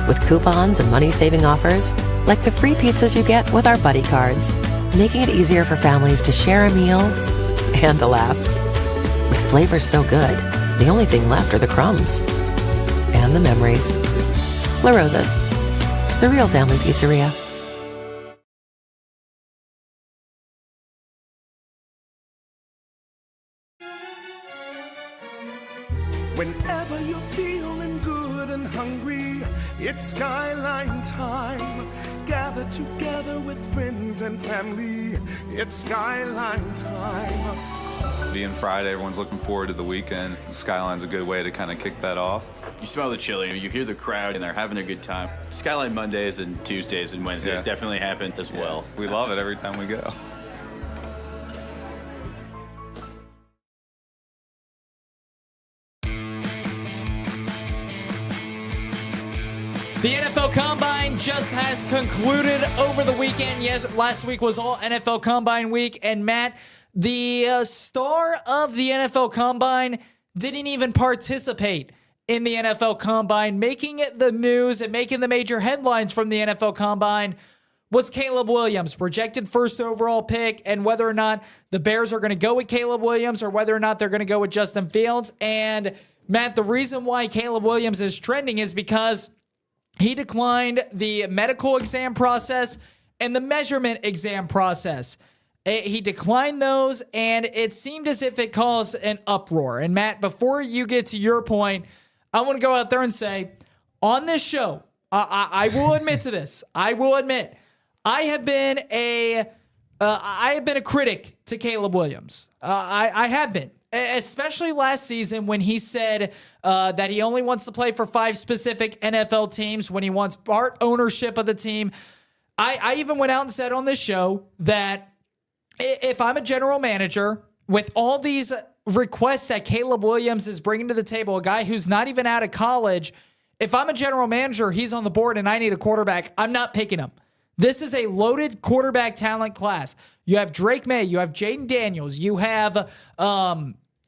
with coupons and money-saving offers, like the free pizzas you get with our buddy cards, making it easier for families to share a meal and a laugh. With flavors so good, the only thing left are the crumbs. And the memories. La Rosa's, the real family pizzeria. Whenever you're feeling good and hungry, it's Skyline time. Gather together with friends and family. It's Skyline time. Being Friday, everyone's looking forward to the weekend. Skyline's a good way to kind of kick that off. You smell the chili, you hear the crowd, and they're having a good time. Skyline Mondays and Tuesdays and Wednesdays definitely happen as well. We love it every time we go. The NFL Combine just has concluded over the weekend. Yes, last week was all NFL Combine week. And Matt, the star of the NFL Combine didn't even participate in the NFL Combine. Making it the news and making the major headlines from the NFL Combine was Caleb Williams, projected first overall pick, and whether or not the Bears are going to go with Caleb Williams or whether or not they're going to go with Justin Fields. And Matt, the reason why Caleb Williams is trending is because he declined the medical exam process and the measurement exam process. He declined those, and it seemed as if it caused an uproar. And Matt, before you get to your point, I want to go out there and say, on this show, I will admit to this. I will admit, I have been a critic to Caleb Williams. I have been. Especially last season when he said that he only wants to play for 5 specific NFL teams, when he wants part ownership of the team. I even went out and said on this show that if I'm a general manager with all these requests that Caleb Williams is bringing to the table, a guy who's not even out of college, if I'm a general manager, he's on the board and I need a quarterback, I'm not picking him. This is a loaded quarterback talent class. You have Drake May, you have Jaden Daniels, you have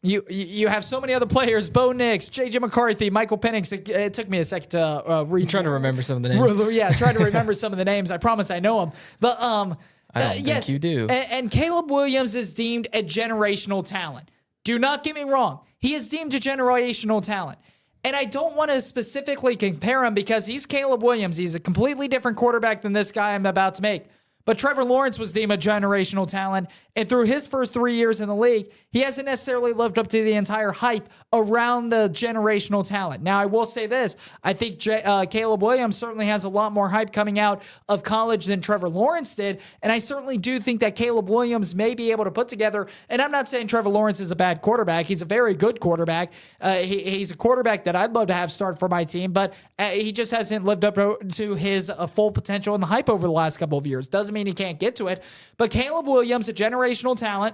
you have so many other players: Bo Nix, J.J. McCarthy, Michael Penix. It took me a second to read. Trying to remember some of the names. Yeah, trying to remember some of the names. I promise I know them, but I don't think you do. And Caleb Williams is deemed a generational talent. Do not get me wrong; he is deemed a generational talent. And I don't want to specifically compare him because he's Caleb Williams. He's a completely different quarterback than this guy I'm about to make. But Trevor Lawrence was deemed a generational talent, and through his first 3 years in the league, he hasn't necessarily lived up to the entire hype around the generational talent. Now, I will say this. I think Caleb Williams certainly has a lot more hype coming out of college than Trevor Lawrence did, and I certainly do think that Caleb Williams may be able to put together, and I'm not saying Trevor Lawrence is a bad quarterback. He's a very good quarterback. He's a quarterback that I'd love to have start for my team, but he just hasn't lived up to his full potential and the hype over the last couple of years. Doesn't mean he can't get to it, but Caleb Williams, a generational talent,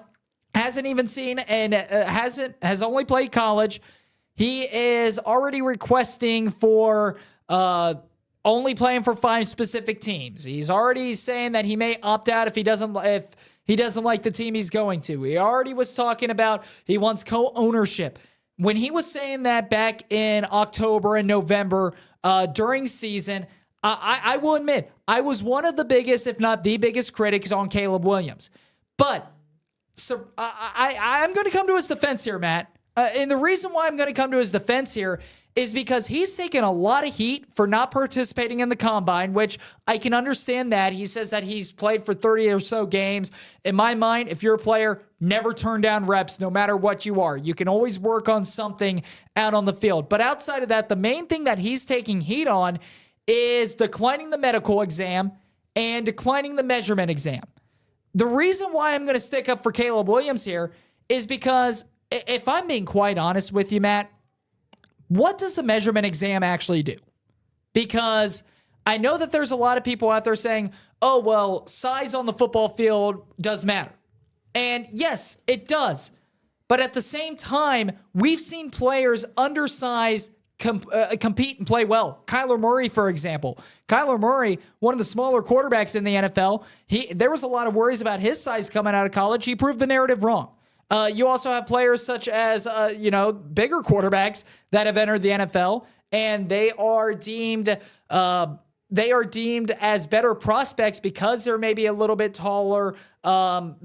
hasn't even seen and has only played college. He is already requesting for only playing for 5 specific teams. He's already saying that he may opt out if he doesn't like the team he's going to. He already was talking about he wants co-ownership. When he was saying that back in October and November during season, I will admit, I was one of the biggest, if not the biggest critics on Caleb Williams. But so I'm going to come to his defense here, Matt. And the reason why I'm going to come to his defense here is because he's taken a lot of heat for not participating in the combine, which I can understand that. He says that he's played for 30 or so games. In my mind, if you're a player, never turn down reps no matter what you are. You can always work on something out on the field. But outside of that, the main thing that he's taking heat on is declining the medical exam and declining the measurement exam. The reason why I'm going to stick up for Caleb Williams here is because if I'm being quite honest with you, Matt, what does the measurement exam actually do? Because I know that there's a lot of people out there saying, oh, well, size on the football field does matter. And yes, it does. But at the same time, we've seen players undersized compete and play well. Kyler Murray, for example. Kyler Murray, one of the smaller quarterbacks in the NFL, there was a lot of worries about his size coming out of college. He proved the narrative wrong. You also have players such as, bigger quarterbacks that have entered the NFL, and they are deemed as better prospects because they're maybe a little bit taller,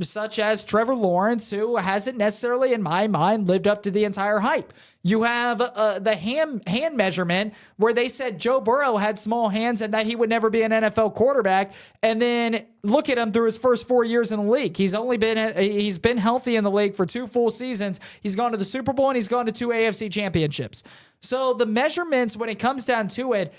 such as Trevor Lawrence, who hasn't necessarily, in my mind, lived up to the entire hype. You have the hand measurement where they said Joe Burrow had small hands and that he would never be an NFL quarterback. And then look at him through his first 4 years in the league. He's been healthy in the league for 2 full seasons. He's gone to the Super Bowl and he's gone to 2 AFC championships. So the measurements, when it comes down to it,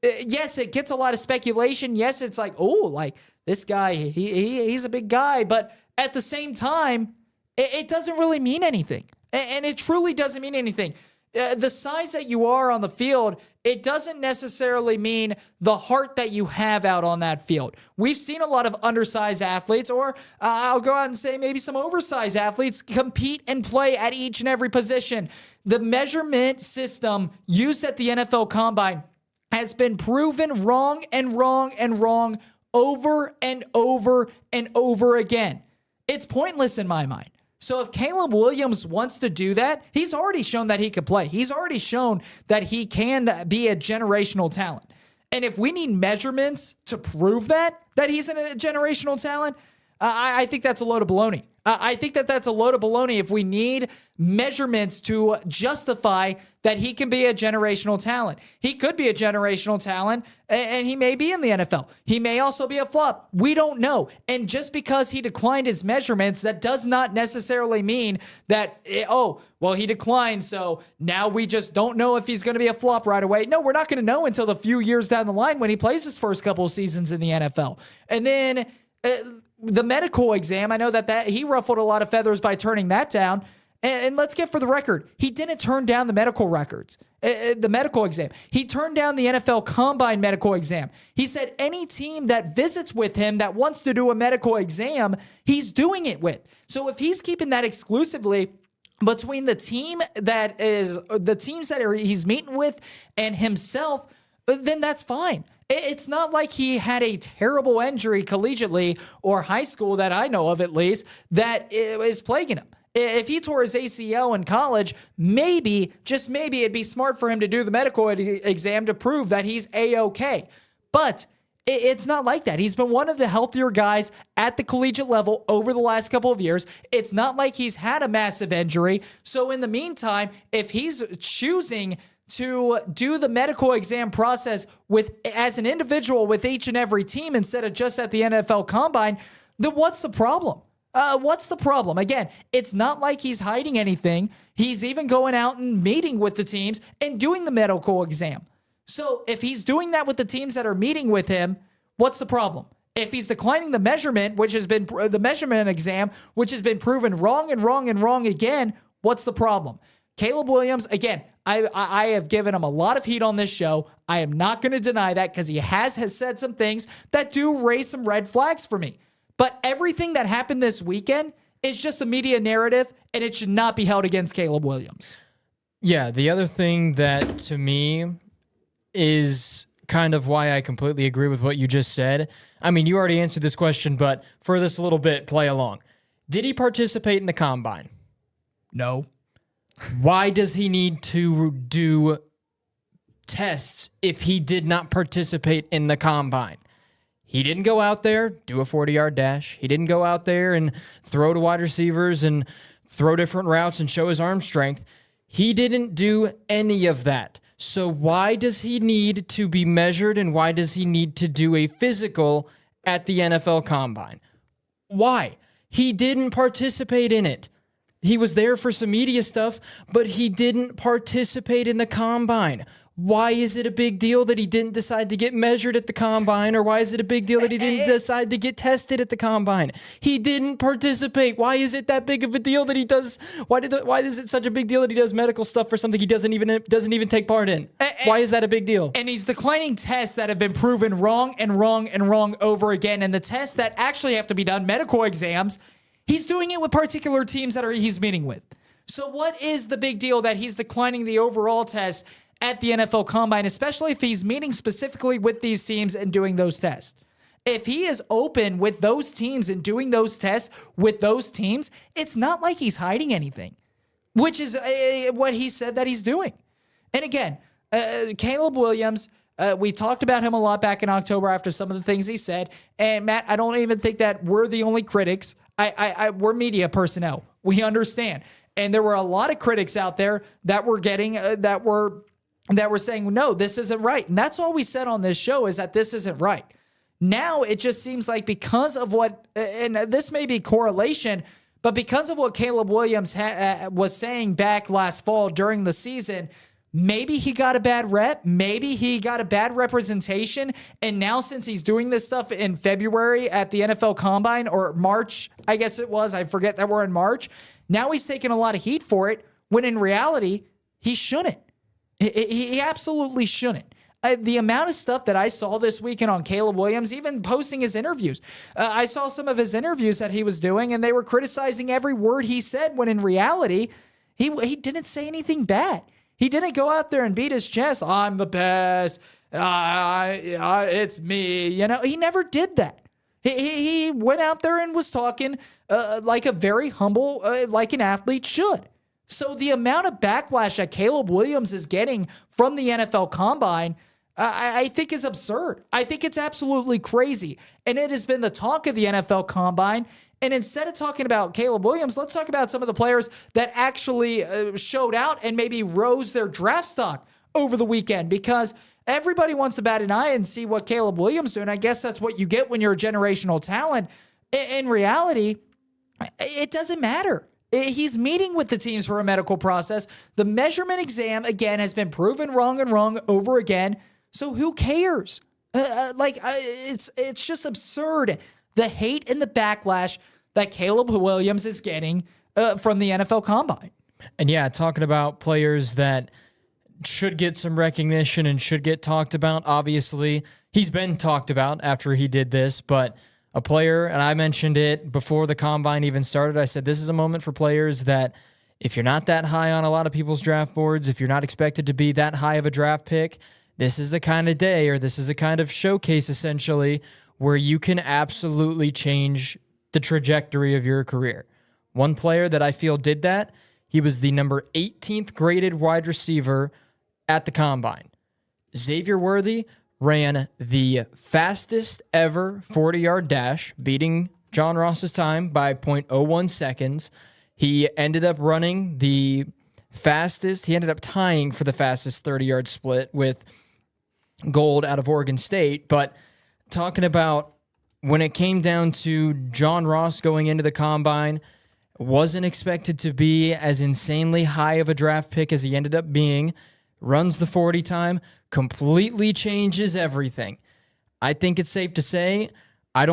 yes, it gets a lot of speculation. Yes, it's like, oh, like this guy, he's a big guy. But at the same time, it doesn't really mean anything. And it truly doesn't mean anything. The size that you are on the field, it doesn't necessarily mean the heart that you have out on that field. We've seen a lot of undersized athletes, or I'll go out and say maybe some oversized athletes, compete and play at each and every position. The measurement system used at the NFL Combine has been proven wrong and wrong and wrong over and over and over again. It's pointless in my mind. So if Caleb Williams wants to do that, he's already shown that he can play. He's already shown that he can be a generational talent. And if we need measurements to prove that he's a generational talent, I think that's a load of baloney. I think that's a load of baloney if we need measurements to justify that he can be a generational talent. He could be a generational talent, and he may be in the NFL. He may also be a flop. We don't know. And just because he declined his measurements, that does not necessarily mean that, he declined, so now we just don't know if he's going to be a flop right away. No, we're not going to know until the few years down the line when he plays his first couple of seasons in the NFL. And then the medical exam, I know that he ruffled a lot of feathers by turning that down. And let's get for the record, he didn't turn down the medical exam. He turned down the NFL Combine medical exam. He said any team that visits with him that wants to do a medical exam, he's doing it with. So if he's keeping that exclusively between the teams that he's meeting with and himself, then that's fine. It's not like he had a terrible injury collegiately or high school that I know of, at least, that is plaguing him. If he tore his ACL in college, maybe, just maybe, it'd be smart for him to do the medical exam to prove that he's A-OK. But it's not like that. He's been one of the healthier guys at the collegiate level over the last couple of years. It's not like he's had a massive injury. So in the meantime, if he's choosing to do the medical exam process as an individual with each and every team instead of just at the NFL Combine, then what's the problem? What's the problem? Again, it's not like he's hiding anything. He's even going out and meeting with the teams and doing the medical exam. So if he's doing that with the teams that are meeting with him, what's the problem? If he's declining the measurement, which has been the measurement exam, which has been proven wrong and wrong and wrong again, what's the problem? Caleb Williams, again, I have given him a lot of heat on this show. I am not going to deny that because he has said some things that do raise some red flags for me. But everything that happened this weekend is just a media narrative, and it should not be held against Caleb Williams. Yeah, the other thing that to me is kind of why I completely agree with what you just said. I mean, you already answered this question, but for this a little bit, play along. Did he participate in the Combine? No. Why does he need to do tests if he did not participate in the Combine? He didn't go out there, do a 40-yard dash. He didn't go out there and throw to wide receivers and throw different routes and show his arm strength. He didn't do any of that. So why does he need to be measured and why does he need to do a physical at the NFL Combine? Why? He didn't participate in it. He was there for some media stuff, but he didn't participate in the Combine. Why is it a big deal that he didn't decide to get measured at the Combine, or why is it a big deal that he didn't decide to get tested at the Combine? He didn't participate. Why is it that big of a deal that he does? Why is it such a big deal that he does medical stuff for something he doesn't even take part in? Why is that a big deal? And he's declining tests that have been proven wrong and wrong and wrong over again. And the tests that actually have to be done, medical exams, he's doing it with particular teams that he's meeting with. So what is the big deal that he's declining the overall test at the NFL Combine, especially if he's meeting specifically with these teams and doing those tests? If he is open with those teams and doing those tests with those teams, it's not like he's hiding anything, which is what he said that he's doing. And again, Caleb Williams, we talked about him a lot back in October after some of the things he said. And Matt, I don't even think that we're the only critics. We're media personnel. We understand. And there were a lot of critics out there that were getting, that were saying, no, this isn't right. And that's all we said on this show, is that this isn't right. Now it just seems like because of what, and this may be correlation, but because of what Caleb Williams was saying back last fall during the season, maybe he got a bad rep. Maybe he got a bad representation. And now since he's doing this stuff in February at the NFL Combine, or March, I guess it was, I forget that we're in March. Now he's taking a lot of heat for it, when in reality, he shouldn't. He absolutely shouldn't. The amount of stuff that I saw this weekend on Caleb Williams, even posting his interviews, I saw some of his interviews that he was doing, and they were criticizing every word he said, when in reality, he didn't say anything bad. He didn't go out there and beat his chest. I'm the best. It's me. You know, he never did that. He went out there and was talking like a very humble, like an athlete should. So the amount of backlash that Caleb Williams is getting from the NFL Combine, I think is absurd. I think it's absolutely crazy. And it has been the talk of the NFL Combine. And instead of talking about Caleb Williams, let's talk about some of the players that actually showed out and maybe rose their draft stock over the weekend, because everybody wants to bat an eye and see what Caleb Williams doing. I guess that's what you get when you're a generational talent. In reality, it doesn't matter. He's meeting with the teams for a medical process. The measurement exam, again, has been proven wrong and wrong over again. So who cares? It's just absurd. The hate and the backlash that Caleb Williams is getting from the NFL Combine. And yeah, talking about players that should get some recognition and should get talked about. Obviously, he's been talked about after he did this, but a player, and I mentioned it before the Combine even started, I said this is a moment for players that if you're not that high on a lot of people's draft boards, if you're not expected to be that high of a draft pick, this is the kind of day, or this is a kind of showcase essentially, where you can absolutely change the trajectory of your career. One player that I feel did that, he was the number 18th graded wide receiver at the Combine. Xavier Worthy ran the fastest ever 40-yard dash, beating John Ross's time by 0.01 seconds. He ended up running the fastest, he ended up tying for the fastest 30-yard split with Gold out of Oregon State. But talking about when it came down to John Ross going into the Combine, wasn't expected to be as insanely high of a draft pick as he ended up being, runs the 40 time, completely changes everything. I think it's safe to say I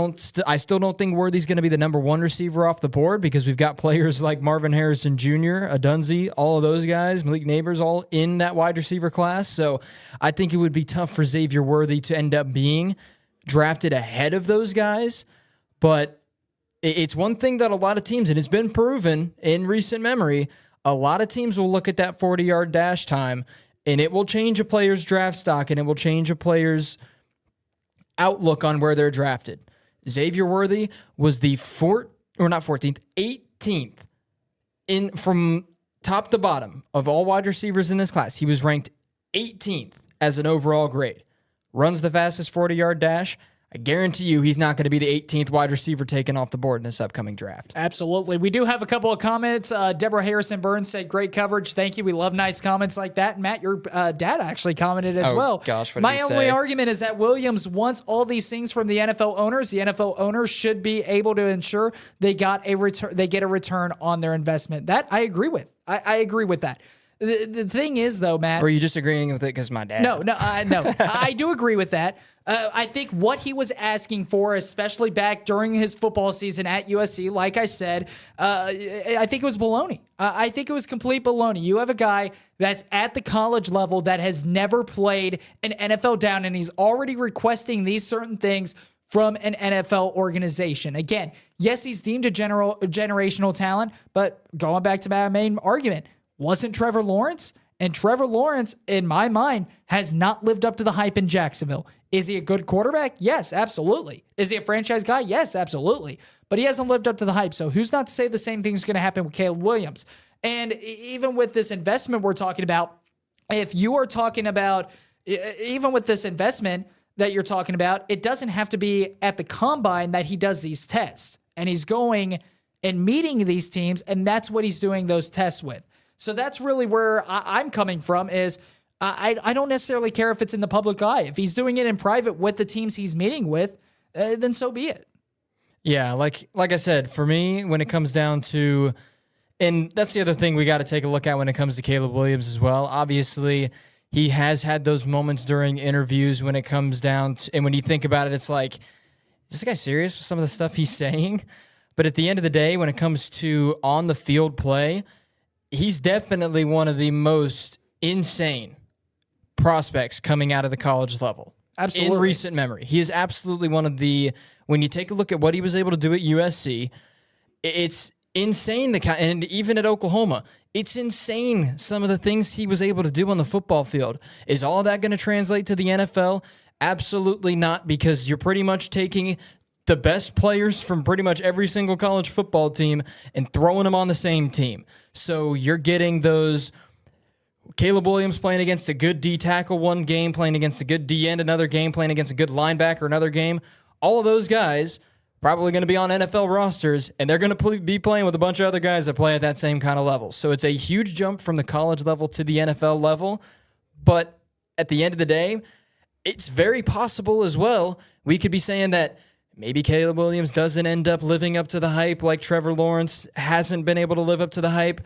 still don't think Worthy's going to be the number one receiver off the board, because we've got players like Marvin Harrison Jr., Adunzi, all of those guys, Malik Neighbors, all in that wide receiver class. So I think it would be tough for Xavier Worthy to end up being drafted ahead of those guys. But it's one thing that a lot of teams, and it's been proven in recent memory, a lot of teams will look at that 40-yard dash time, and it will change a player's draft stock, and it will change a player's outlook on where they're drafted. Xavier Worthy was the 18th in from top to bottom of all wide receivers in this class. He was ranked 18th as an overall grade. Runs the fastest 40-yard dash. I guarantee you he's not going to be the 18th wide receiver taken off the board in this upcoming draft. Absolutely. We do have a couple of comments. Deborah Harrison Burns said, great coverage. Thank you. We love nice comments like that. And Matt, your dad actually commented as well. Gosh, what did My he only say? argument is that Williams wants all these things from the NFL owners. The NFL owners should be able to ensure they get a return on their investment. That I agree with. I agree with that. The thing is, though, Matt. Or are you just agreeing with it because my dad? No. I do agree with that. I think what he was asking for, especially back during his football season at USC, like I said, I think it was baloney. I think it was complete baloney. You have a guy that's at the college level that has never played an NFL down, and he's already requesting these certain things from an NFL organization. Again, yes, he's deemed a generational talent, but going back to my main argument, wasn't Trevor Lawrence? And Trevor Lawrence, in my mind, has not lived up to the hype in Jacksonville. Is he a good quarterback? Yes, absolutely. Is he a franchise guy? Yes, absolutely. But he hasn't lived up to the hype. So who's not to say the same thing's going to happen with Caleb Williams? And even with this investment we're talking about, if you are talking about, even with this investment that you're talking about, it doesn't have to be at the combine that he does these tests. And he's going and meeting these teams, and that's what he's doing those tests with. So that's really where I'm coming from is I don't necessarily care if it's in the public eye. If he's doing it in private with the teams he's meeting with, then so be it. Yeah, like I said, for me, when it comes down to, and that's the other thing we got to take a look at when it comes to Caleb Williams as well. Obviously, he has had those moments during interviews when it comes down to, and when you think about it, it's like, is this guy serious with some of the stuff he's saying? But at the end of the day, when it comes to on the field play, he's definitely one of the most insane prospects coming out of the college level. Absolutely. In recent memory. He is absolutely one of the, when you take a look at what he was able to do at USC, it's insane. And even at Oklahoma, it's insane some of the things he was able to do on the football field. Is all that going to translate to the NFL? Absolutely not, because you're pretty much taking the best players from pretty much every single college football team and throwing them on the same team. So you're getting those Caleb Williams playing against a good D tackle one game, playing against a good D end another game, playing against a good linebacker another game. All of those guys probably going to be on NFL rosters, and they're going to be playing with a bunch of other guys that play at that same kind of level. So it's a huge jump from the college level to the NFL level. But at the end of the day, it's very possible as well. We could be saying that maybe Caleb Williams doesn't end up living up to the hype like Trevor Lawrence hasn't been able to live up to the hype.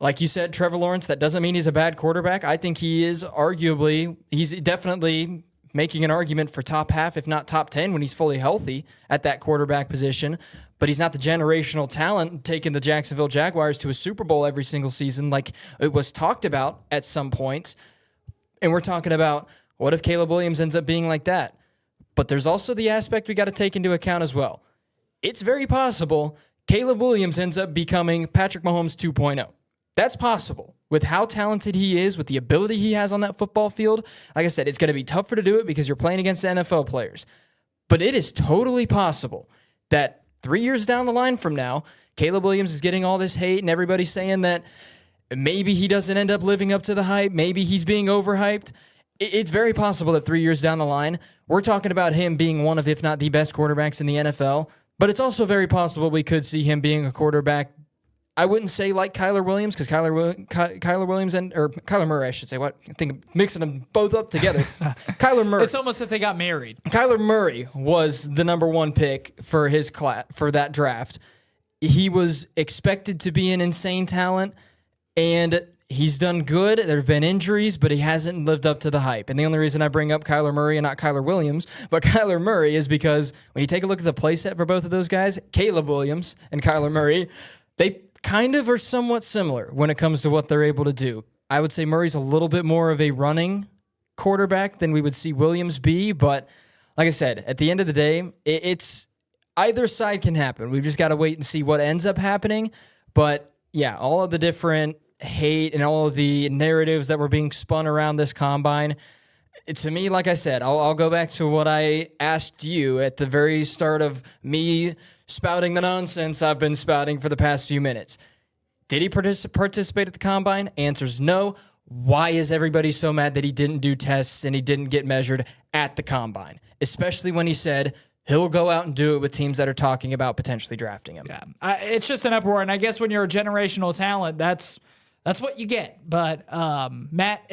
Like you said, Trevor Lawrence, that doesn't mean he's a bad quarterback. I think he is he's definitely making an argument for top half, if not top 10, when he's fully healthy at that quarterback position. But he's not the generational talent taking the Jacksonville Jaguars to a Super Bowl every single season like it was talked about at some points. And we're talking about, what if Caleb Williams ends up being like that? But there's also the aspect we got to take into account as well. It's very possible Caleb Williams ends up becoming Patrick Mahomes 2.0. That's possible. With how talented he is, with the ability he has on that football field, like I said, it's going to be tougher to do it because you're playing against NFL players. But it is totally possible that 3 years down the line from now, Caleb Williams is getting all this hate and everybody's saying that maybe he doesn't end up living up to the hype, maybe he's being overhyped. It's very possible that 3 years down the line, we're talking about him being one of, if not the best quarterbacks in the NFL, but it's also very possible we could see him being a quarterback, I wouldn't say like Kyler Williams, because Kyler Williams or Kyler Murray, I should say. What I think mixing them both up together. Kyler Murray. It's almost like they got married. Kyler Murray was the number one pick for his class for that draft. He was expected to be an insane talent, and he's done good. There have been injuries, but he hasn't lived up to the hype. And the only reason I bring up Kyler Murray and not Kyler Williams, but Kyler Murray, is because when you take a look at the play set for both of those guys, Caleb Williams and Kyler Murray, they kind of are somewhat similar when it comes to what they're able to do. I would say Murray's a little bit more of a running quarterback than we would see Williams be, but like I said, at the end of the day, it's either side can happen. We've just got to wait and see what ends up happening. But yeah, all of the different hate and all of the narratives that were being spun around this combine, to me, like I said, I'll go back to what I asked you at the very start of me spouting the nonsense I've been spouting for the past few minutes. Did he participate at the combine? Answer's no. Why is everybody so mad that he didn't do tests and he didn't get measured at the combine? especially when he said he'll go out and do it with teams that are talking about potentially drafting him. Yeah, it's just an uproar, and I guess when you're a generational talent, that's what you get. But Matt,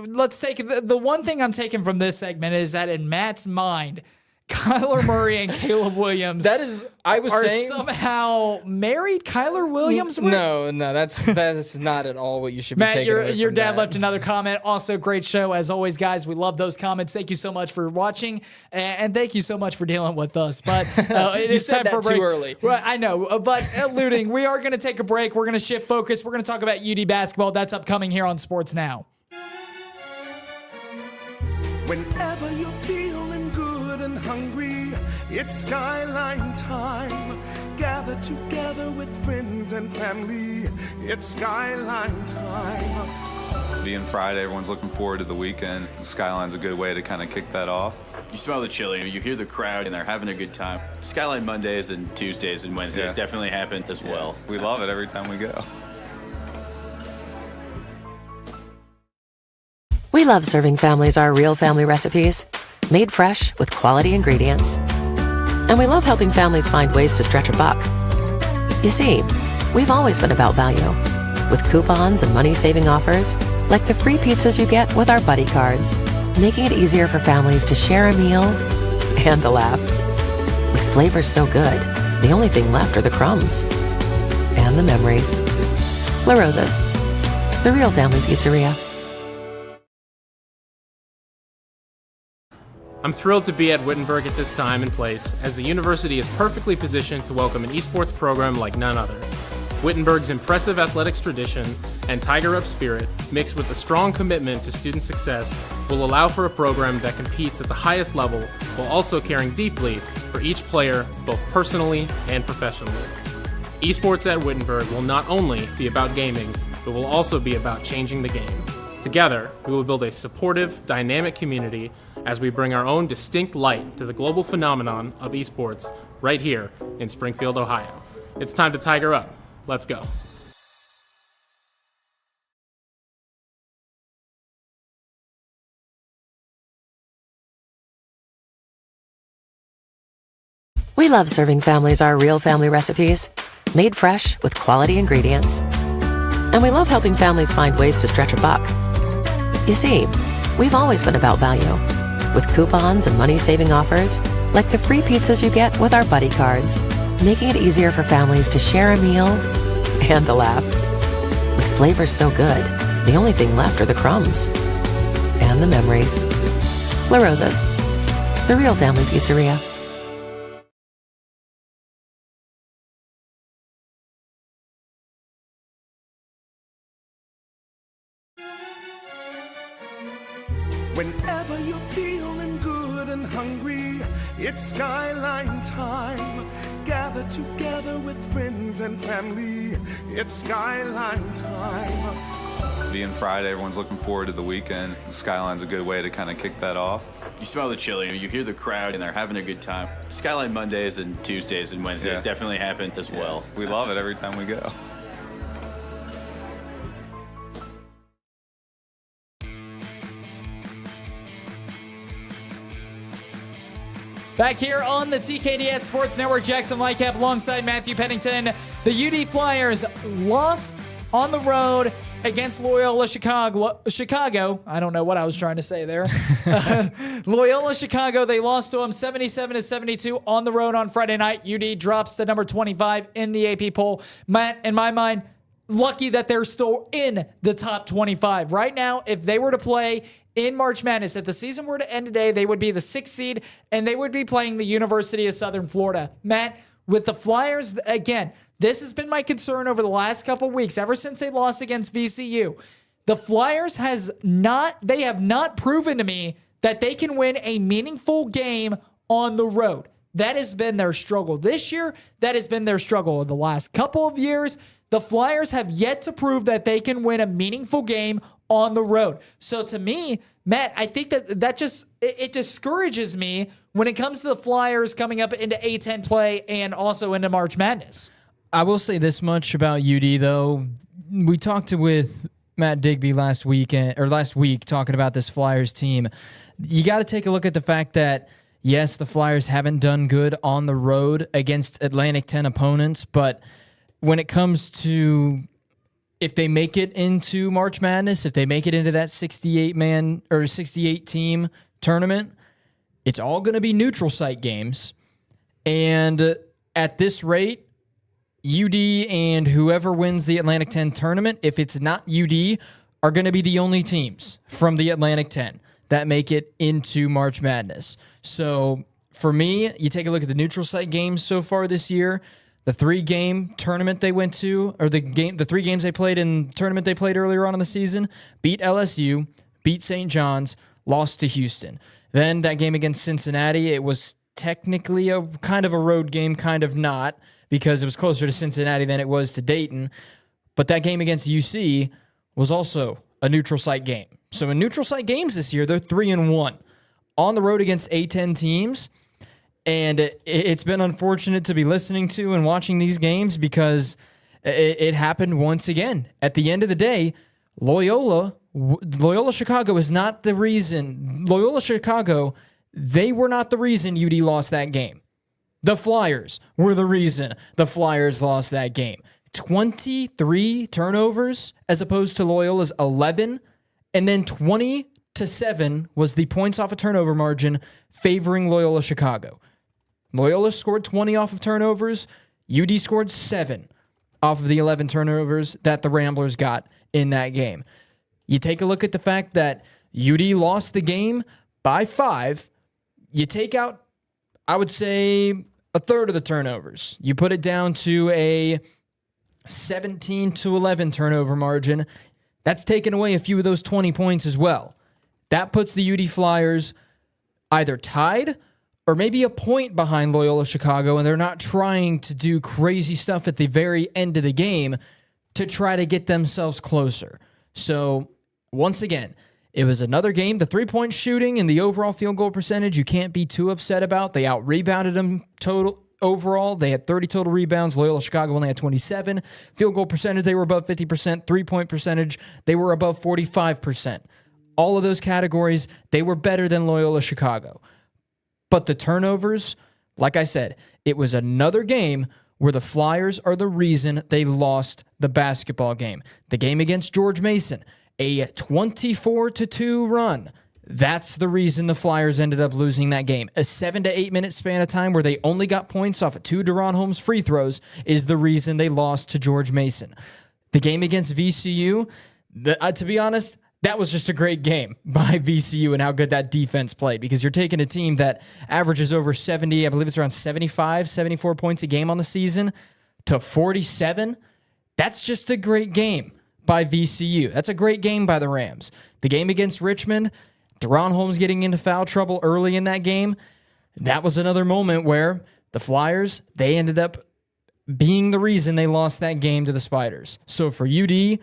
let's take the one thing I'm taking from this segment is that in Matt's mind, Kyler Murray and Caleb Williams are somehow married. Kyler Williams? No, that's not at all what you should be taking away from your dad that. left another comment. Also, great show as always, guys. We love those comments. Thank you so much for watching, and thank you so much for dealing with us. But it is time for a break. Too early. Well, I know, but alluding, we are going to take a break. We're going to shift focus. We're going to talk about UD basketball. That's upcoming here on Sports Now. Whenever you're feeling good and hungry, it's Skyline time. Gather together with friends and family. It's Skyline time. Being Friday, everyone's looking forward to the weekend. Skyline's a good way to kind of kick that off. You smell the chili, you hear the crowd, and they're having a good time. Skyline Mondays and Tuesdays and Wednesdays definitely happen as well. We love it every time we go. We love serving families our real family recipes, made fresh with quality ingredients. And we love helping families find ways to stretch a buck. You see, we've always been about value, with coupons and money-saving offers, like the free pizzas you get with our buddy cards, making it easier for families to share a meal and a laugh. With flavors so good, the only thing left are the crumbs and the memories. La Rosa's, the real family pizzeria. I'm thrilled to be at Wittenberg at this time and place, as the university is perfectly positioned to welcome an esports program like none other. Wittenberg's impressive athletics tradition and Tiger Up spirit, mixed with a strong commitment to student success, will allow for a program that competes at the highest level while also caring deeply for each player, both personally and professionally. Esports at Wittenberg will not only be about gaming, but will also be about changing the game. Together, we will build a supportive, dynamic community as we bring our own distinct light to the global phenomenon of esports right here in Springfield, Ohio. It's time to Tiger Up. Let's go. We love serving families our real family recipes, made fresh with quality ingredients. And we love helping families find ways to stretch a buck. You see, we've always been about value, with coupons and money-saving offers, like the free pizzas you get with our buddy cards, making it easier for families to share a meal and a laugh. With flavors so good, the only thing left are the crumbs and the memories. La Rosa's, the real family pizzeria. Whenever you're feeling good and hungry, it's Skyline time. Gather together with friends and family. It's Skyline time. Being Friday, everyone's looking forward to the weekend. Skyline's a good way to kind of kick that off. You smell the chili, you hear the crowd, and they're having a good time. Skyline Mondays and Tuesdays and Wednesdays definitely happen as well. We love it every time we go. Back here on the TKDS Sports Network, Jackson Lightcap alongside Matthew Pennington. The UD Flyers lost on the road against Loyola Chicago. I don't know what I was trying to say there. Loyola Chicago, they lost to them 77-72 on the road on Friday night. UD drops to number 25 in the AP poll. Matt, in my mind, lucky that they're still in the top 25. Right now, if they were to play in March Madness, if the season were to end today, they would be the 6th seed, and they would be playing the University of Southern Florida. Matt, with the Flyers, again, this has been my concern over the last couple weeks, ever since they lost against VCU. The Flyers have not proven to me that they can win a meaningful game on the road. That has been their struggle this year. That has been their struggle in the last couple of years. The Flyers have yet to prove that they can win a meaningful game on the road. So to me, Matt, I think that just it discourages me when it comes to the Flyers coming up into A10 play and also into March Madness. I will say this much about UD, though. We talked with Matt Digby last week talking about this Flyers team. You got to take a look at the fact that Yes, the Flyers haven't done good on the road against Atlantic 10 opponents, but when it comes to if they make it into March Madness, if they make it into that 68-man or 68-team tournament, it's all going to be neutral site games. And at this rate, UD and whoever wins the Atlantic 10 tournament, if it's not UD, are going to be the only teams from the Atlantic 10 that make it into March Madness. So for me, you take a look at the neutral site games so far this year, the 3-game tournament they went to, or the 3 games they played in the tournament they played earlier on in the season, beat LSU, beat St. John's, lost to Houston. Then that game against Cincinnati, it was technically a kind of a road game, kind of not, because it was closer to Cincinnati than it was to Dayton. But that game against UC was also a neutral site game. So in neutral site games this year, they're 3-1 on the road against A10 teams. And it's been unfortunate to be listening to and watching these games because it happened once again. At the end of the day, Loyola Chicago is not the reason. Loyola Chicago, they were not the reason UD lost that game. The Flyers were the reason the Flyers lost that game. 23 turnovers as opposed to Loyola's 11, and then 20-7 was the points off a turnover margin favoring Loyola Chicago. Loyola scored 20 off of turnovers. UD scored 7 off of the 11 turnovers that the Ramblers got in that game. You take a look at the fact that UD lost the game by 5. You take out, I would say, a third of the turnovers. You put it down to a 17-11 turnover margin. That's taken away a few of those 20 points as well. That puts the UD Flyers either tied or maybe a point behind Loyola Chicago, and they're not trying to do crazy stuff at the very end of the game to try to get themselves closer. So, once again, it was another game. The 3-point shooting and the overall field goal percentage, you can't be too upset about. They out-rebounded them total overall. They had 30 total rebounds. Loyola Chicago only had 27. Field goal percentage, they were above 50%. 3-point percentage, they were above 45%. All of those categories, they were better than Loyola Chicago. But the turnovers, like I said, it was another game where the Flyers are the reason they lost the basketball game. The game against George Mason, a 24-2 run. That's the reason the Flyers ended up losing that game. A 7 to 8 minute span of time where they only got points off of 2 Deron Holmes free throws is the reason they lost to George Mason. The game against VCU, to be honest, that was just a great game by VCU and how good that defense played, because you're taking a team that averages over 70, I believe it's around 75, 74 points a game on the season, to 47. That's just a great game by VCU. That's a great game by the Rams. The game against Richmond, Deron Holmes getting into foul trouble early in that game, that was another moment where the Flyers, they ended up being the reason they lost that game to the Spiders. So for UD,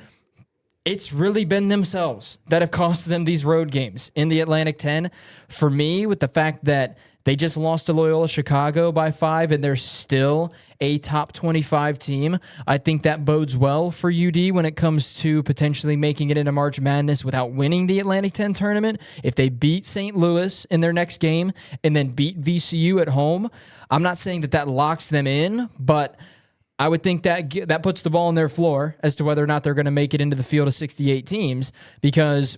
it's really been themselves that have cost them these road games in the Atlantic 10. For me, with the fact that they just lost to Loyola Chicago by 5 and they're still a top 25 team, I think that bodes well for UD when it comes to potentially making it into March Madness without winning the Atlantic 10 tournament. If they beat St. Louis in their next game and then beat VCU at home, I'm not saying that locks them in, but I would think that puts the ball on their floor as to whether or not they're going to make it into the field of 68 teams, because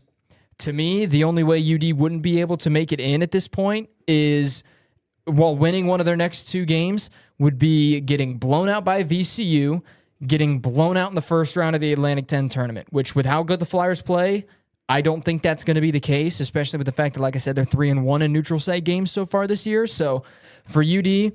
to me, the only way UD wouldn't be able to make it in at this point is, while winning one of their next 2 games, would be getting blown out by VCU, getting blown out in the first round of the Atlantic 10 tournament, which with how good the Flyers play, I don't think that's going to be the case, especially with the fact that, like I said, they're 3-1 in neutral site games so far this year. So for UD,